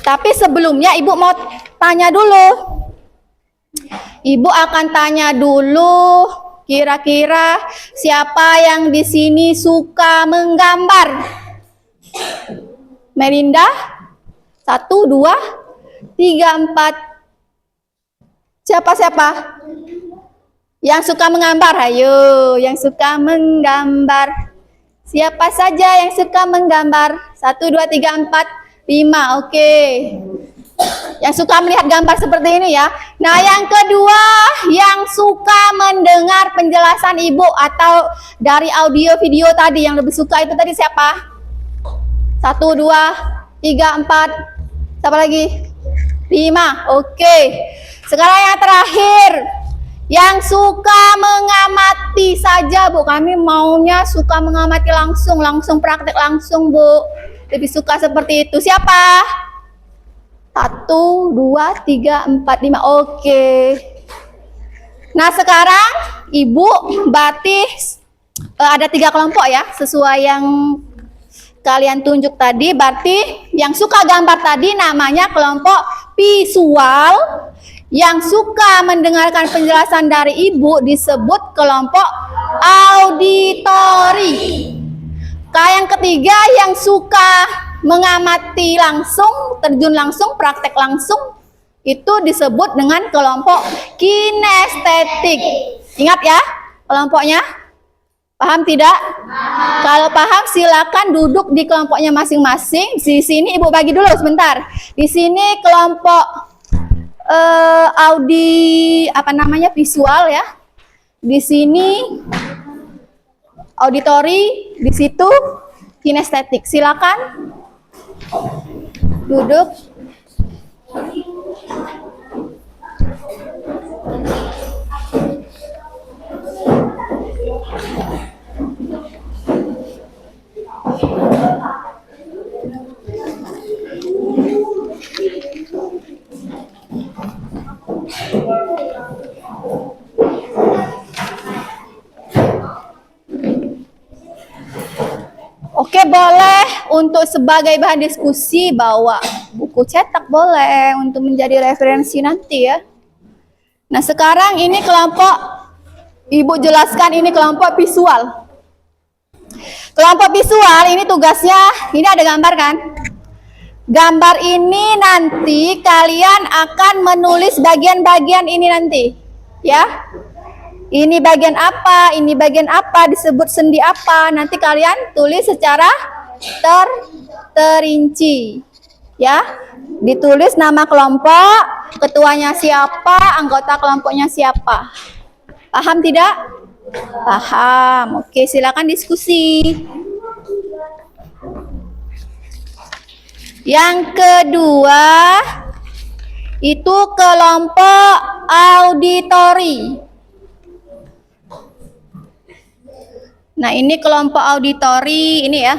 Tapi sebelumnya Ibu mau tanya dulu. Ibu akan tanya dulu, kira-kira siapa yang di sini suka menggambar? Melinda? 1, 2, 3, 4. Siapa? Yang suka menggambar, ayo. Yang suka menggambar. Siapa saja yang suka menggambar? 1, 2, 3, 4, 5. Oke. Yang suka melihat gambar seperti ini ya. Nah, yang kedua, yang suka mendengar penjelasan Ibu atau dari audio video tadi, yang lebih suka itu tadi siapa? 1, 2, 3, 4. Siapa lagi? 5. Oke. Sekarang yang terakhir, yang suka mengamati saja, Bu. Kami maunya suka mengamati langsung praktek langsung, Bu. Lebih suka seperti itu. Siapa? 1, 2, 3, 4, 5. Oke. Nah, sekarang Ibu berarti ada 3 kelompok ya, sesuai yang kalian tunjuk tadi. Berarti yang suka gambar tadi namanya kelompok visual. Yang suka mendengarkan penjelasan dari Ibu disebut kelompok auditori. Yang ketiga, yang suka mengamati langsung, terjun langsung, praktek langsung, itu disebut dengan kelompok kinestetik. Ingat ya kelompoknya? Paham tidak? Kalau paham silakan duduk di kelompoknya masing-masing. Di sini Ibu bagi dulu sebentar. Di sini kelompok visual ya. Di sini auditori, di situ kinestetik. Silakan duduk. Oke, boleh untuk sebagai bahan diskusi bawa buku cetak, boleh untuk menjadi referensi nanti ya. Nah, sekarang ini kelompok, Ibu jelaskan ini kelompok visual. Kelompok visual ini tugasnya, ini ada gambar kan? Gambar ini nanti kalian akan menulis bagian-bagian ini nanti, ya. Ini bagian apa, disebut sendi apa, nanti kalian tulis secara terinci. Ya, ditulis nama kelompok, ketuanya siapa, anggota kelompoknya siapa. Paham tidak? Paham. Oke, silakan diskusi. Yang kedua, itu kelompok auditori. Nah, ini kelompok auditori ini ya.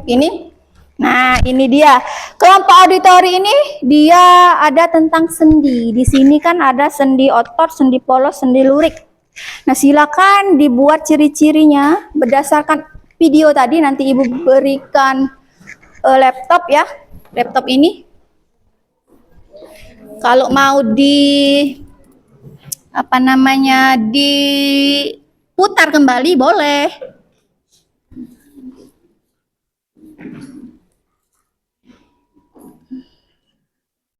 Ini. Nah, ini dia. Kelompok auditori ini dia ada tentang sendi. Di sini kan ada sendi otot, sendi polos, sendi lurik. Nah, silakan dibuat ciri-cirinya berdasarkan video tadi. Nanti Ibu berikan laptop ya. Laptop ini. Kalau mau diputar kembali boleh.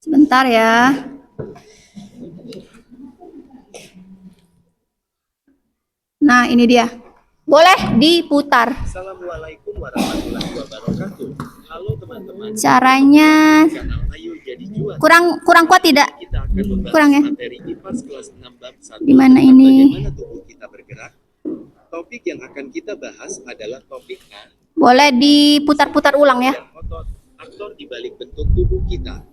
Sebentar ya. Nah, ini dia. Boleh diputar.
Assalamualaikum warahmatullahi wabarakatuh. Halo teman-teman.
Caranya
Channel Ayo Jadi Juara.
kurang kuat tidak?
Kita akan membahas
Kurang ya?
materi IPAS kelas 6 bab 1
Di mana
tentang
ini?
bagaimana tubuh kita bergerak. Topik yang akan kita bahas adalah topik
Boleh diputar-putar ulang ya.
dan otot, aktor di balik bentuk tubuh kita.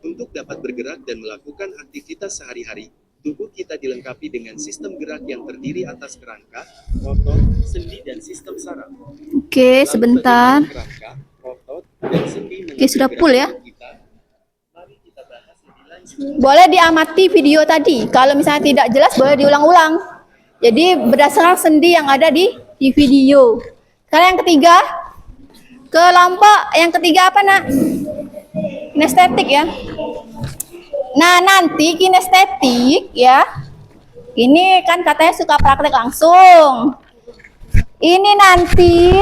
Untuk dapat bergerak dan melakukan aktivitas sehari-hari, Tubuh kita dilengkapi dengan sistem gerak yang terdiri atas kerangka, otot, sendi, dan sistem saraf.
Oke, sebentar.
Lalu bagaimana kerangka, otot, dan sendi
Oke, sudah
mengatur
full ya.
gerakan kita? Mari kita bahas lebih lanjut.
Boleh diamati video tadi. Kalau misalnya tidak jelas boleh diulang-ulang. Jadi berdasarkan sendi yang ada di video. Sekarang yang ketiga, kelompok yang ketiga apa nak? Kinestetik ya. Nah nanti kinestetik ya. Ini kan katanya suka praktek langsung. Ini nanti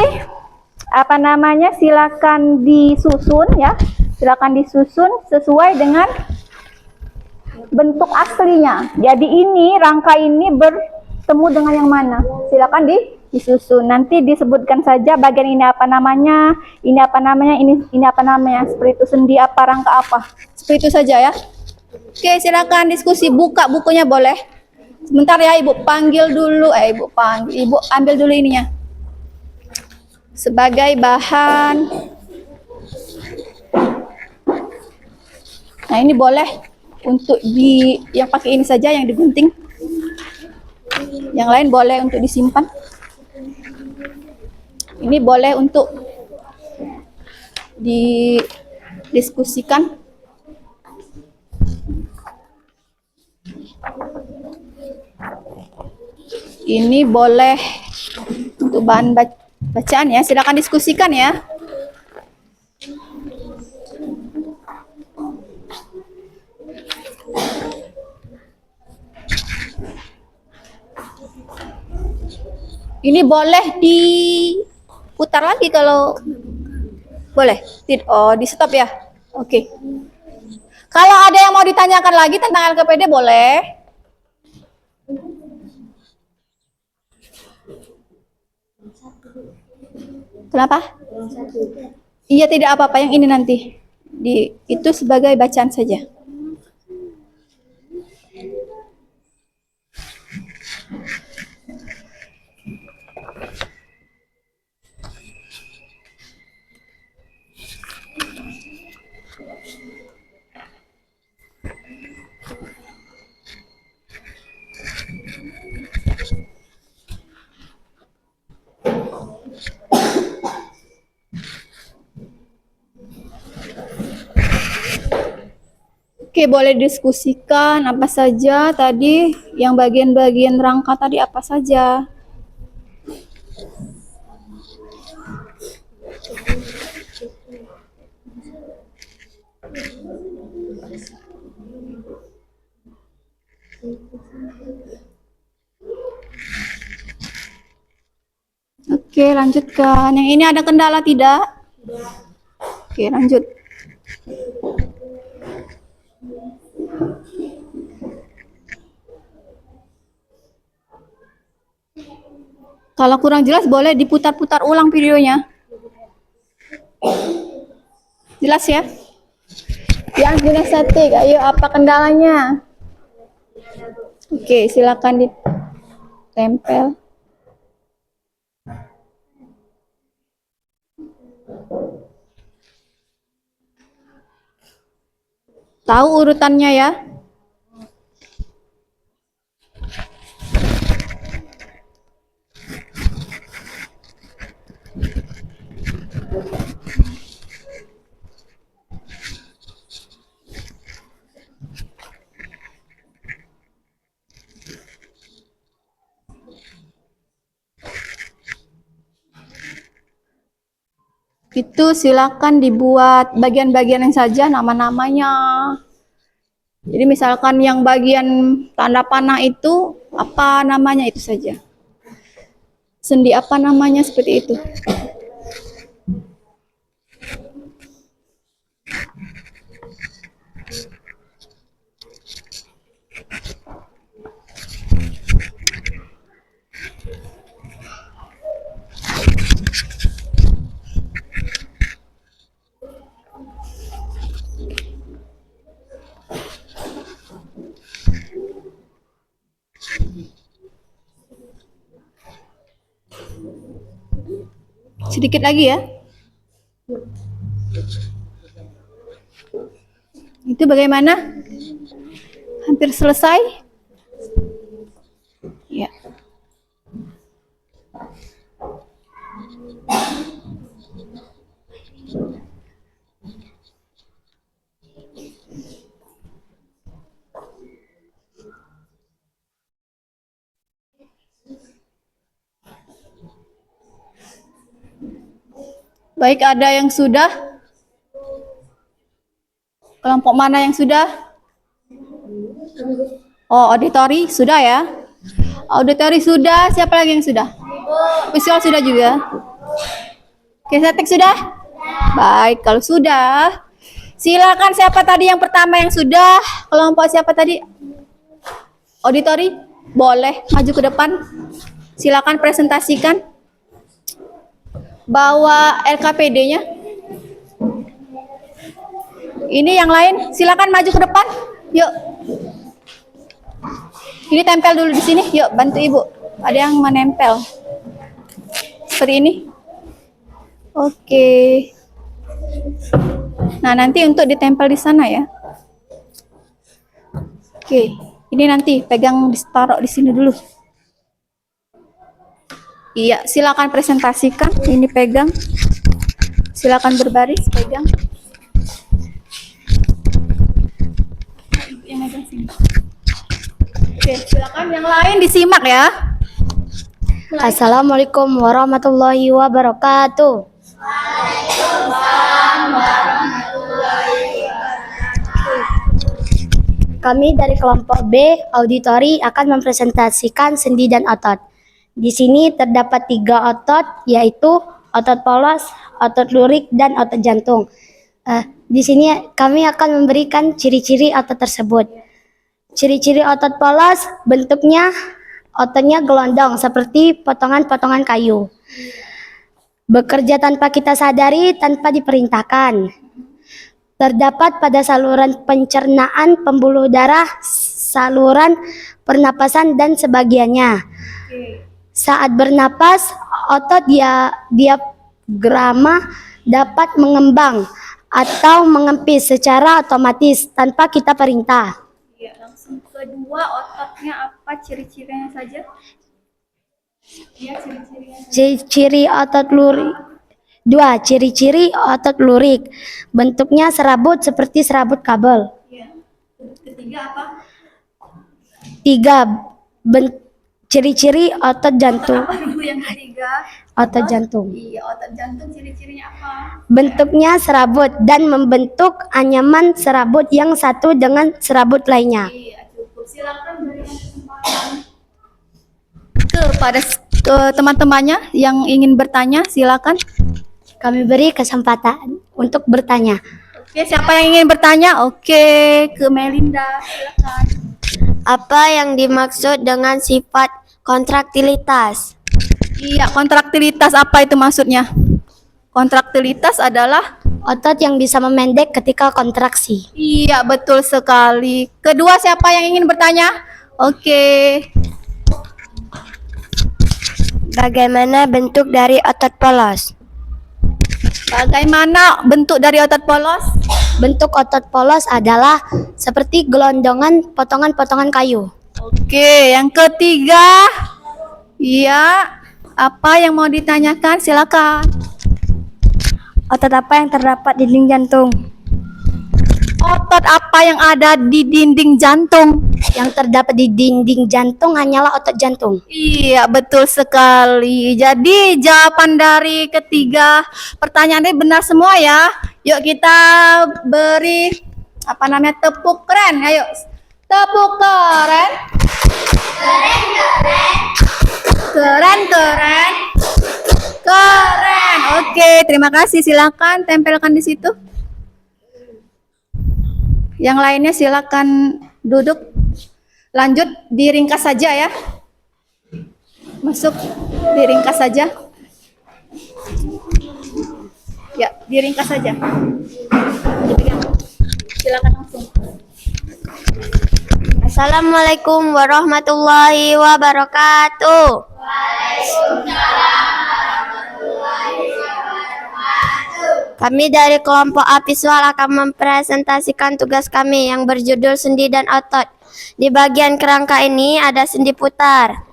apa namanya? Silakan disusun ya. Silakan disusun sesuai dengan bentuk aslinya. Jadi ini rangka ini bertemu dengan yang mana? Silakan disusun. Nanti disebutkan saja bagian ini apa namanya, ini apa namanya, ini apa namanya. Seperti itu, sendi apa, rangka apa. Seperti itu saja ya. Oke, silakan diskusi. Buka bukunya boleh. Sebentar ya, Ibu panggil dulu. Ibu ambil dulu ininya. Sebagai bahan. Nah, ini boleh untuk yang pakai ini saja yang digunting. Yang lain boleh untuk disimpan. Ini boleh untuk didiskusikan. Ini boleh untuk bahan bacaan ya. Silakan diskusikan ya. Ini boleh diputar lagi kalau boleh. Oh, di stop ya. Oke. Kalau ada yang mau ditanyakan lagi tentang LKPD boleh. Kenapa? Iya, tidak apa-apa, yang ini nanti. Itu sebagai bacaan saja. Oke, boleh diskusikan apa saja tadi, yang bagian-bagian rangka tadi apa saja. Oke, lanjutkan. Yang ini ada kendala tidak? Oke, lanjut. Kalau kurang jelas boleh diputar-putar ulang videonya. Jelas ya? Yang kinestetik, ayo apa kendalanya? Oke, silakan ditempel. Tahu urutannya ya? Itu silakan dibuat bagian-bagian yang saja nama-namanya. Jadi misalkan yang bagian tanda panah itu apa namanya, itu saja. Sendi apa namanya, seperti itu. Sedikit lagi ya. Itu bagaimana? Hampir selesai. Baik, ada yang sudah? Kelompok mana yang sudah? Oh, auditori sudah ya? Auditori sudah, siapa lagi yang sudah? Visual sudah juga? Kinetik sudah? Baik, kalau sudah, silakan siapa tadi yang pertama yang sudah? Kelompok siapa tadi? Auditori? Boleh maju ke depan. Silakan presentasikan. Bawa LKPD-nya. Ini yang lain, silakan maju ke depan. Yuk. Ini tempel dulu di sini. Yuk, bantu Ibu. Ada yang menempel. Seperti ini. Oke. Nah, nanti untuk ditempel di sana ya. Oke. Ini nanti pegang ditaruh di sini dulu. Iya, silakan presentasikan. Ini pegang. Silakan berbaris, pegang. Yang megang sini. Oke, silakan yang lain disimak ya.
Assalamualaikum warahmatullahi wabarakatuh. Kami dari kelompok B, auditori, akan mempresentasikan sendi dan otot. Di sini terdapat 3 otot, yaitu otot polos, otot lurik, dan otot jantung. Di sini kami akan memberikan ciri-ciri otot tersebut. Ciri-ciri otot polos, bentuknya ototnya gelondong seperti potongan-potongan kayu. Bekerja tanpa kita sadari, tanpa diperintahkan. Terdapat pada saluran pencernaan, pembuluh darah, saluran pernapasan, dan sebagiannya. Saat bernapas, otot diafragma dapat mengembang atau mengempis secara otomatis tanpa kita perintah.
Iya, langsung kedua ototnya apa ciri-cirinya saja? Iya, ciri-cirinya.
Ciri otot lurik. 2. Ciri-ciri otot lurik. Bentuknya serabut seperti serabut kabel.
Iya. Ketiga apa?
3. Ciri-ciri otot jantung.
Apa dulu yang ketiga?
Otot jantung.
Iya, otot jantung ciri-cirinya apa?
Bentuknya serabut dan membentuk anyaman serabut yang satu dengan serabut lainnya.
Iya, cukup. Silakan berikan kesempatan kepada teman-temannya yang ingin bertanya, silakan.
Kami beri kesempatan untuk bertanya.
Oke, siapa yang ingin bertanya? Oke, ke Melinda, silakan.
Apa yang dimaksud dengan sifat kontraktilitas?
Iya, kontraktilitas apa itu maksudnya? Kontraktilitas adalah
Otot yang bisa memendek ketika kontraksi.
iya, betul sekali. Kedua, siapa yang ingin bertanya? Oke.
Bagaimana bentuk dari otot polos?
Bagaimana bentuk dari otot polos?
Bentuk otot polos adalah seperti gelondongan potongan-potongan kayu.
Oke, yang ketiga. Iya, apa yang mau ditanyakan? Silakan.
Otot apa yang terdapat di dinding jantung?
Otot apa yang ada di dinding jantung?
Yang terdapat di dinding jantung hanyalah otot jantung.
Iya, betul sekali. Jadi jawaban dari ketiga pertanyaan ini benar semua ya. Yuk kita beri tepuk keren. Ayo. Tepuk keren. Keren. Keren. Oke, terima kasih. Silakan tempelkan di situ. Yang lainnya silakan duduk. Lanjut, diringkas saja ya. Masuk, diringkas saja. Ya, diringkas saja. Silakan langsung.
Assalamualaikum warahmatullahi wabarakatuh. Kami dari kelompok A visual akan mempresentasikan tugas kami yang berjudul sendi dan otot. Di bagian kerangka ini ada sendi putar.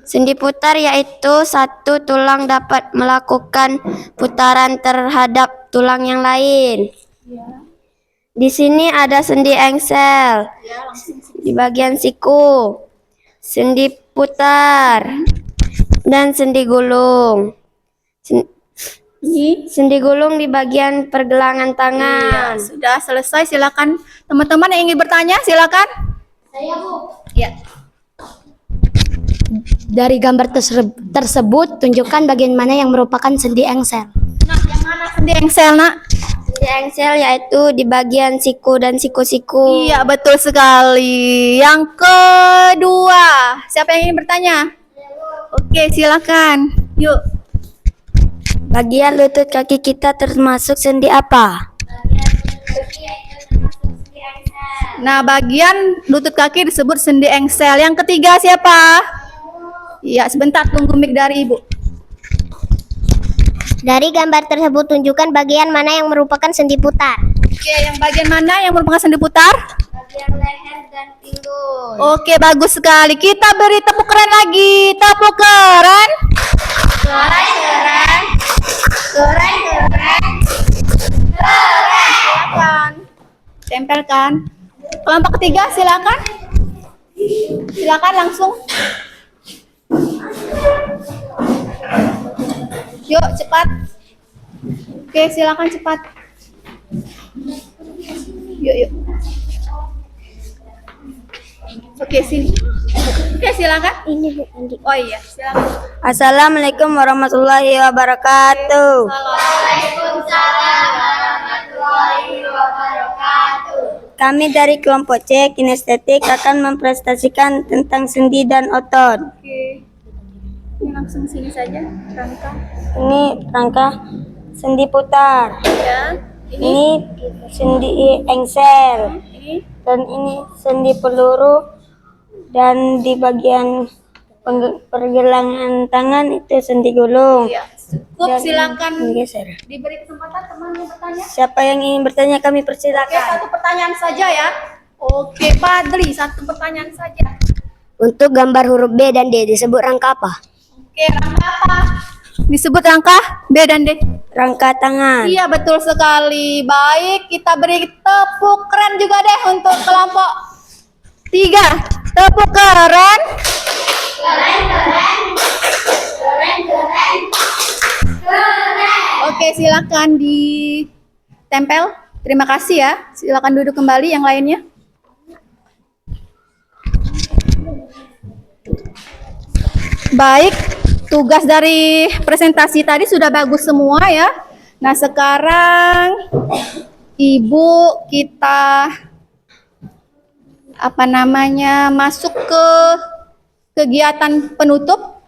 Sendi putar yaitu satu tulang dapat melakukan putaran terhadap tulang yang lain. Di sini ada sendi engsel di bagian siku, sendi putar, dan sendi gulung. Sendi gulung di bagian pergelangan tangan.
Sudah selesai, silakan. Teman-teman yang ingin bertanya, silakan.
Saya, Bu.
Ya.
Dari gambar tersebut, tunjukkan bagian mana yang merupakan sendi engsel.
Nah, yang mana sendi engsel, Nak?
Sendi engsel yaitu di bagian siku dan siku-siku.
Iya, betul sekali. Yang kedua, siapa yang ingin bertanya? Oke, silakan. Yuk.
Bagian lutut kaki kita termasuk sendi apa?
Nah, bagian lutut kaki disebut sendi engsel. Yang ketiga siapa? Iya, sebentar tunggu mic dari Ibu.
Dari gambar tersebut, tunjukkan bagian mana yang merupakan sendi putar.
Oke, yang bagian mana yang merupakan sendi putar?
Bagian leher dan pinggul.
Oke, bagus sekali. Kita beri tepuk keren lagi. Tepuk keren.
Keren.
Silakan. Tempelkan. Kelompok ketiga silakan. Silakan langsung. Yuk cepat. Oke, silakan cepat. Yuk. Oke, sini. Oke, silakan.
Ini Bu Andi.
Oh iya, silakan.
Assalamualaikum warahmatullahi wabarakatuh. Kami dari kelompok C, kinestetik, akan mempresentasikan tentang sendi dan otot.
Oke. Ini langsung sini saja, rangka.
Ini rangka sendi putar.
Ya.
Ini sendi engsel.
Ini.
Dan ini sendi peluru. Dan di bagian pergelangan tangan itu sendi gulung.
Iya. Cukup, silakan
Geser.
diberi kesempatan teman yang bertanya.
Siapa yang ingin bertanya kami
Oke,
persilakan.
satu pertanyaan saja ya. Oke, Padri, satu pertanyaan saja.
Untuk gambar huruf B dan D disebut rangka apa?
Oke, rangka apa? Disebut rangka B dan D.
Rangka tangan.
Iya, betul sekali. Baik, kita beri tepuk keren juga deh untuk kelompok 3. Tepuk keren. Oke, silakan ditempel. Terima kasih ya. Silakan duduk kembali yang lainnya. Baik, tugas dari presentasi tadi sudah bagus semua ya. Nah, sekarang Ibu kita masuk ke kegiatan penutup.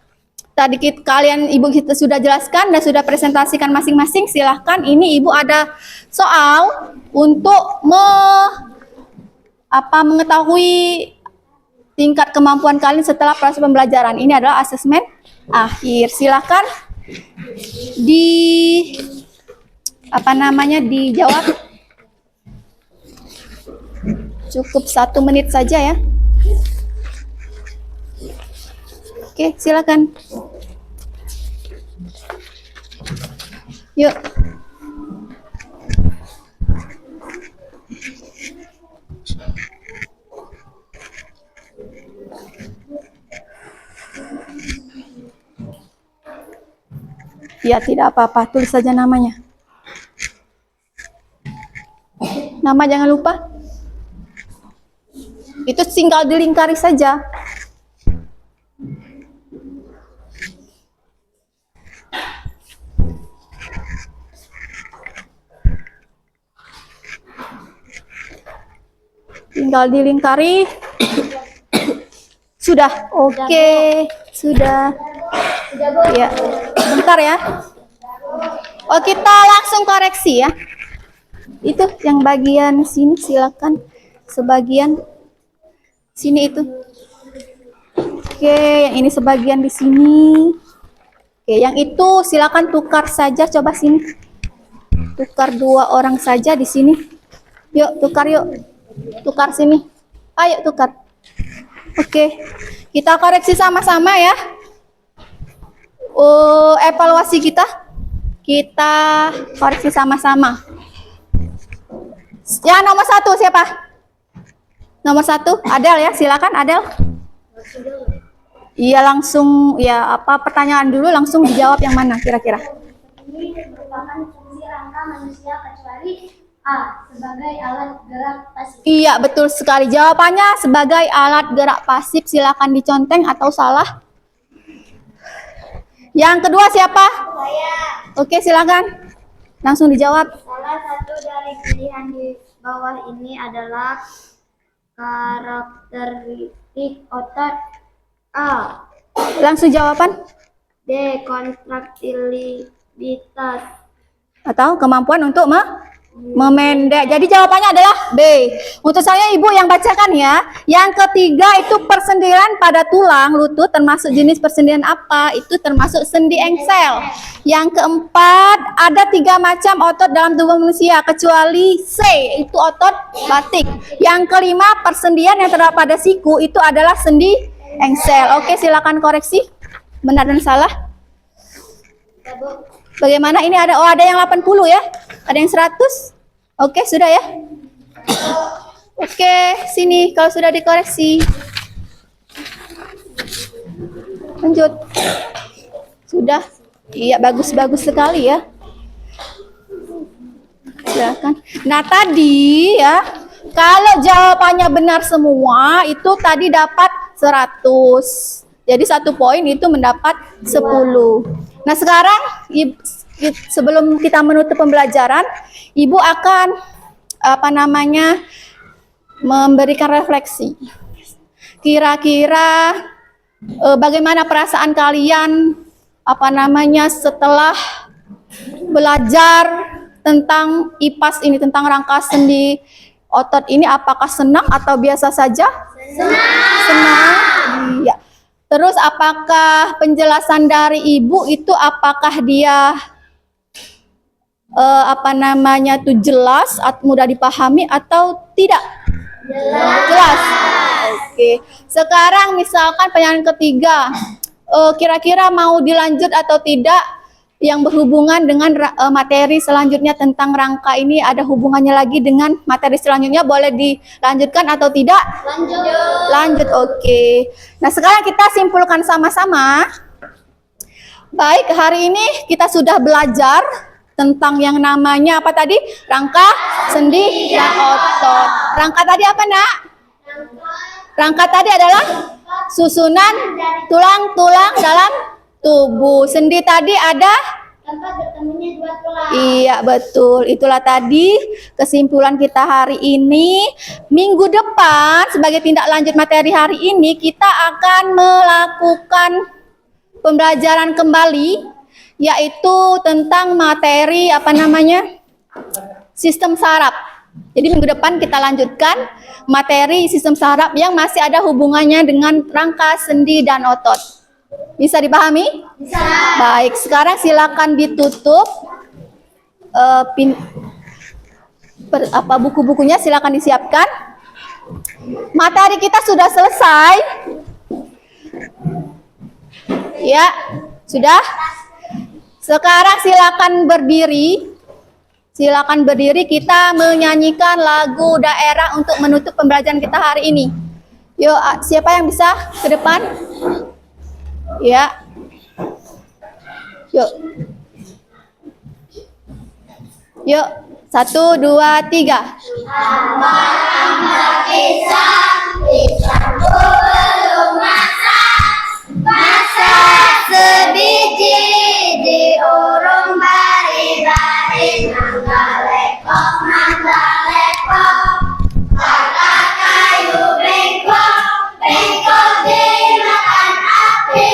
Tadi kalian Ibu kita sudah jelaskan dan sudah presentasikan masing-masing. Silahkan, ini Ibu ada soal untuk mengetahui tingkat kemampuan kalian setelah proses pembelajaran. Ini adalah asesmen akhir. Silahkan dijawab. Cukup 1 menit saja ya. Oke, silakan. Yuk. Ya, tidak apa-apa, tulis saja namanya. Nama jangan lupa. Itu tinggal dilingkari saja. Tinggal dilingkari. Sudah, oke, sudah. Ya, bentar ya. Oh, kita langsung koreksi ya. Itu yang bagian sini silakan. Sebagian sini itu. Oke, yang ini sebagian di sini. Oke, yang itu silakan tukar saja, coba sini. Tukar 2 orang saja di sini. Yuk, tukar yuk. Tukar sini. Ayo tukar. Oke. Kita koreksi sama-sama ya. Evaluasi kita koreksi sama-sama. Yang nomor 1 siapa? Nomor 1 Adel ya, silakan Adel. Iya langsung ya, apa pertanyaan dulu langsung dijawab yang mana kira-kira?
Ini merupakan fungsi rangka manusia kecuali A. Sebagai alat gerak pasif.
Iya betul sekali, jawabannya sebagai alat gerak pasif. Silakan diconteng atau salah. Yang kedua siapa?
Saya.
Oke silakan langsung dijawab.
Salah satu dari pilihan di bawah ini adalah karakteristik otot. A.
Langsung jawaban
D. Kontraktilitas.
atau kemampuan untuk memendek. Jadi jawabannya adalah B. Untuk saya ibu yang bacakan ya. Yang ketiga itu persendian pada tulang lutut, termasuk jenis persendian apa? Itu termasuk sendi engsel. Yang keempat ada 3 macam otot dalam tubuh manusia kecuali C, itu otot batik. Yang kelima persendian yang terdapat pada siku itu adalah sendi engsel. Oke silakan koreksi benar dan salah. Bagaimana ini ada yang 80 ya? Ada yang 100? Oke, sudah ya? Oke, sini kalau sudah dikoreksi. Lanjut. Sudah. Iya, bagus-bagus sekali ya. Silakan. Nah, tadi ya, kalau jawabannya benar semua, itu tadi dapat 100. Jadi 1 poin itu mendapat 10. Nah, sekarang sebelum kita menutup pembelajaran, Ibu akan memberikan refleksi. Kira-kira bagaimana perasaan kalian setelah belajar tentang IPAS ini, tentang rangka sendi otot ini, apakah senang atau biasa saja? Senang. Iya. Terus apakah penjelasan dari Ibu itu apakah dia jelas, mudah dipahami atau tidak? Jelas. Oke. Sekarang misalkan pertanyaan ketiga, kira-kira mau dilanjut atau tidak? Yang berhubungan dengan materi selanjutnya tentang rangka ini, ada hubungannya lagi dengan materi selanjutnya, boleh dilanjutkan atau tidak? Lanjut, oke. Nah sekarang kita simpulkan sama-sama. Baik, hari ini kita sudah belajar tentang yang namanya apa tadi? Rangka sendi dan otot. Rangka tadi apa nak? Rangka tadi adalah susunan tulang-tulang dalam tubuh. Sendi tadi ada
Tempat bertemunya 2 tulang.
Iya betul, itulah tadi kesimpulan kita hari ini. Minggu depan sebagai tindak lanjut materi hari ini kita akan melakukan pembelajaran kembali, yaitu tentang materi sistem saraf. Jadi minggu depan kita lanjutkan materi sistem saraf yang masih ada hubungannya dengan rangka sendi dan otot. Bisa dipahami?
Bisa.
Baik, sekarang silakan ditutup buku-bukunya, silakan disiapkan. Materi kita sudah selesai. Ya, sudah. Sekarang silakan berdiri. Silakan berdiri, kita menyanyikan lagu daerah untuk menutup pembelajaran kita hari ini. Yuk, siapa yang bisa ke depan? Ya. Yuk. Yuk. 1, 2, 3.
Sebiji diurung bari-bari, mangga lekok, kata kayu bengkok dimakan api,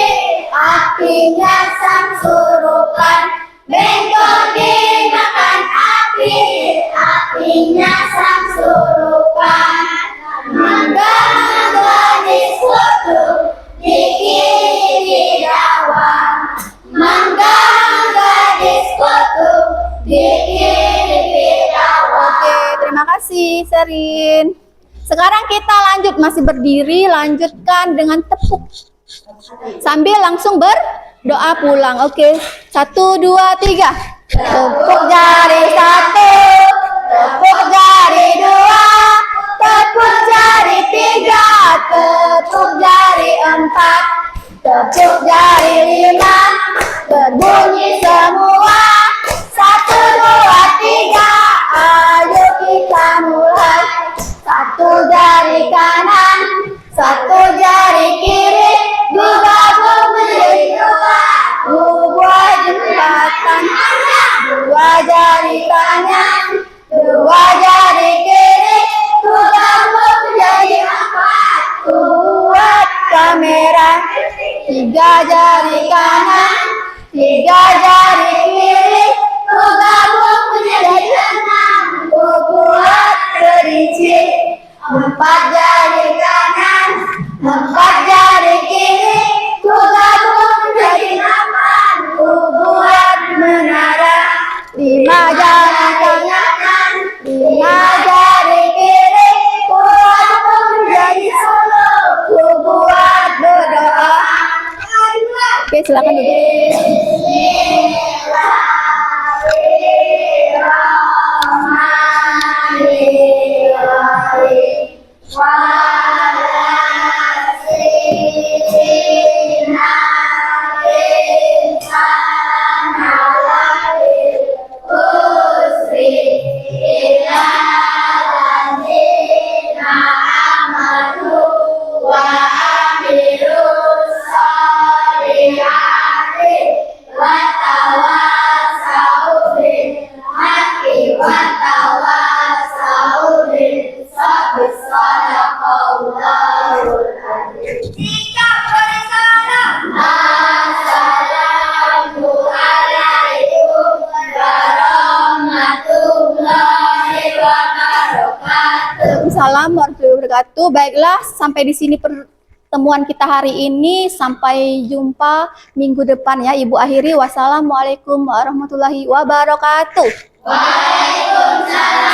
apinya sang surupan. Bengkok dimakan api, apinya sang surupan. Mangga diskutu di kiri dawa, mangga diskutu di kiri dawa.
Oke, terima kasih Serin. Sekarang kita lanjut lanjut, masih berdiri, lanjutkan dengan tepuk. Sambil langsung berdoa pulang. Oke, 1, 2, 3. Tepuk jari 1, tepuk jari 2, tepuk jari 3, tepuk jari 4, tepuk jari 5, berbunyi semua. 1, 2, 3, ayo kita mulai. 1 jari kanan, 1 jari kiri, digabung menjadi 2, buat jembatan. 2 jari kanan, 2 jari kiri, digabung menjadi 4, buat kamera. 3 jari kanan, 3 jari kiri, digabung menjadi 6, buat kelinci. 4 jari kanan, 4 jari kiri, digabung menjadi 8, buat menara. 5 jari kanan, 5 jari kiri, digabung menjadi 10, buat berdoa. Oke, silakan duduk. Waalaikumsalam warahmatullahi wabarakatuh. Baiklah, sampai di sini pertemuan kita hari ini. Sampai jumpa minggu depan ya. Ibu akhiri, wassalamualaikum warahmatullahi wabarakatuh. Waalaikumsalam.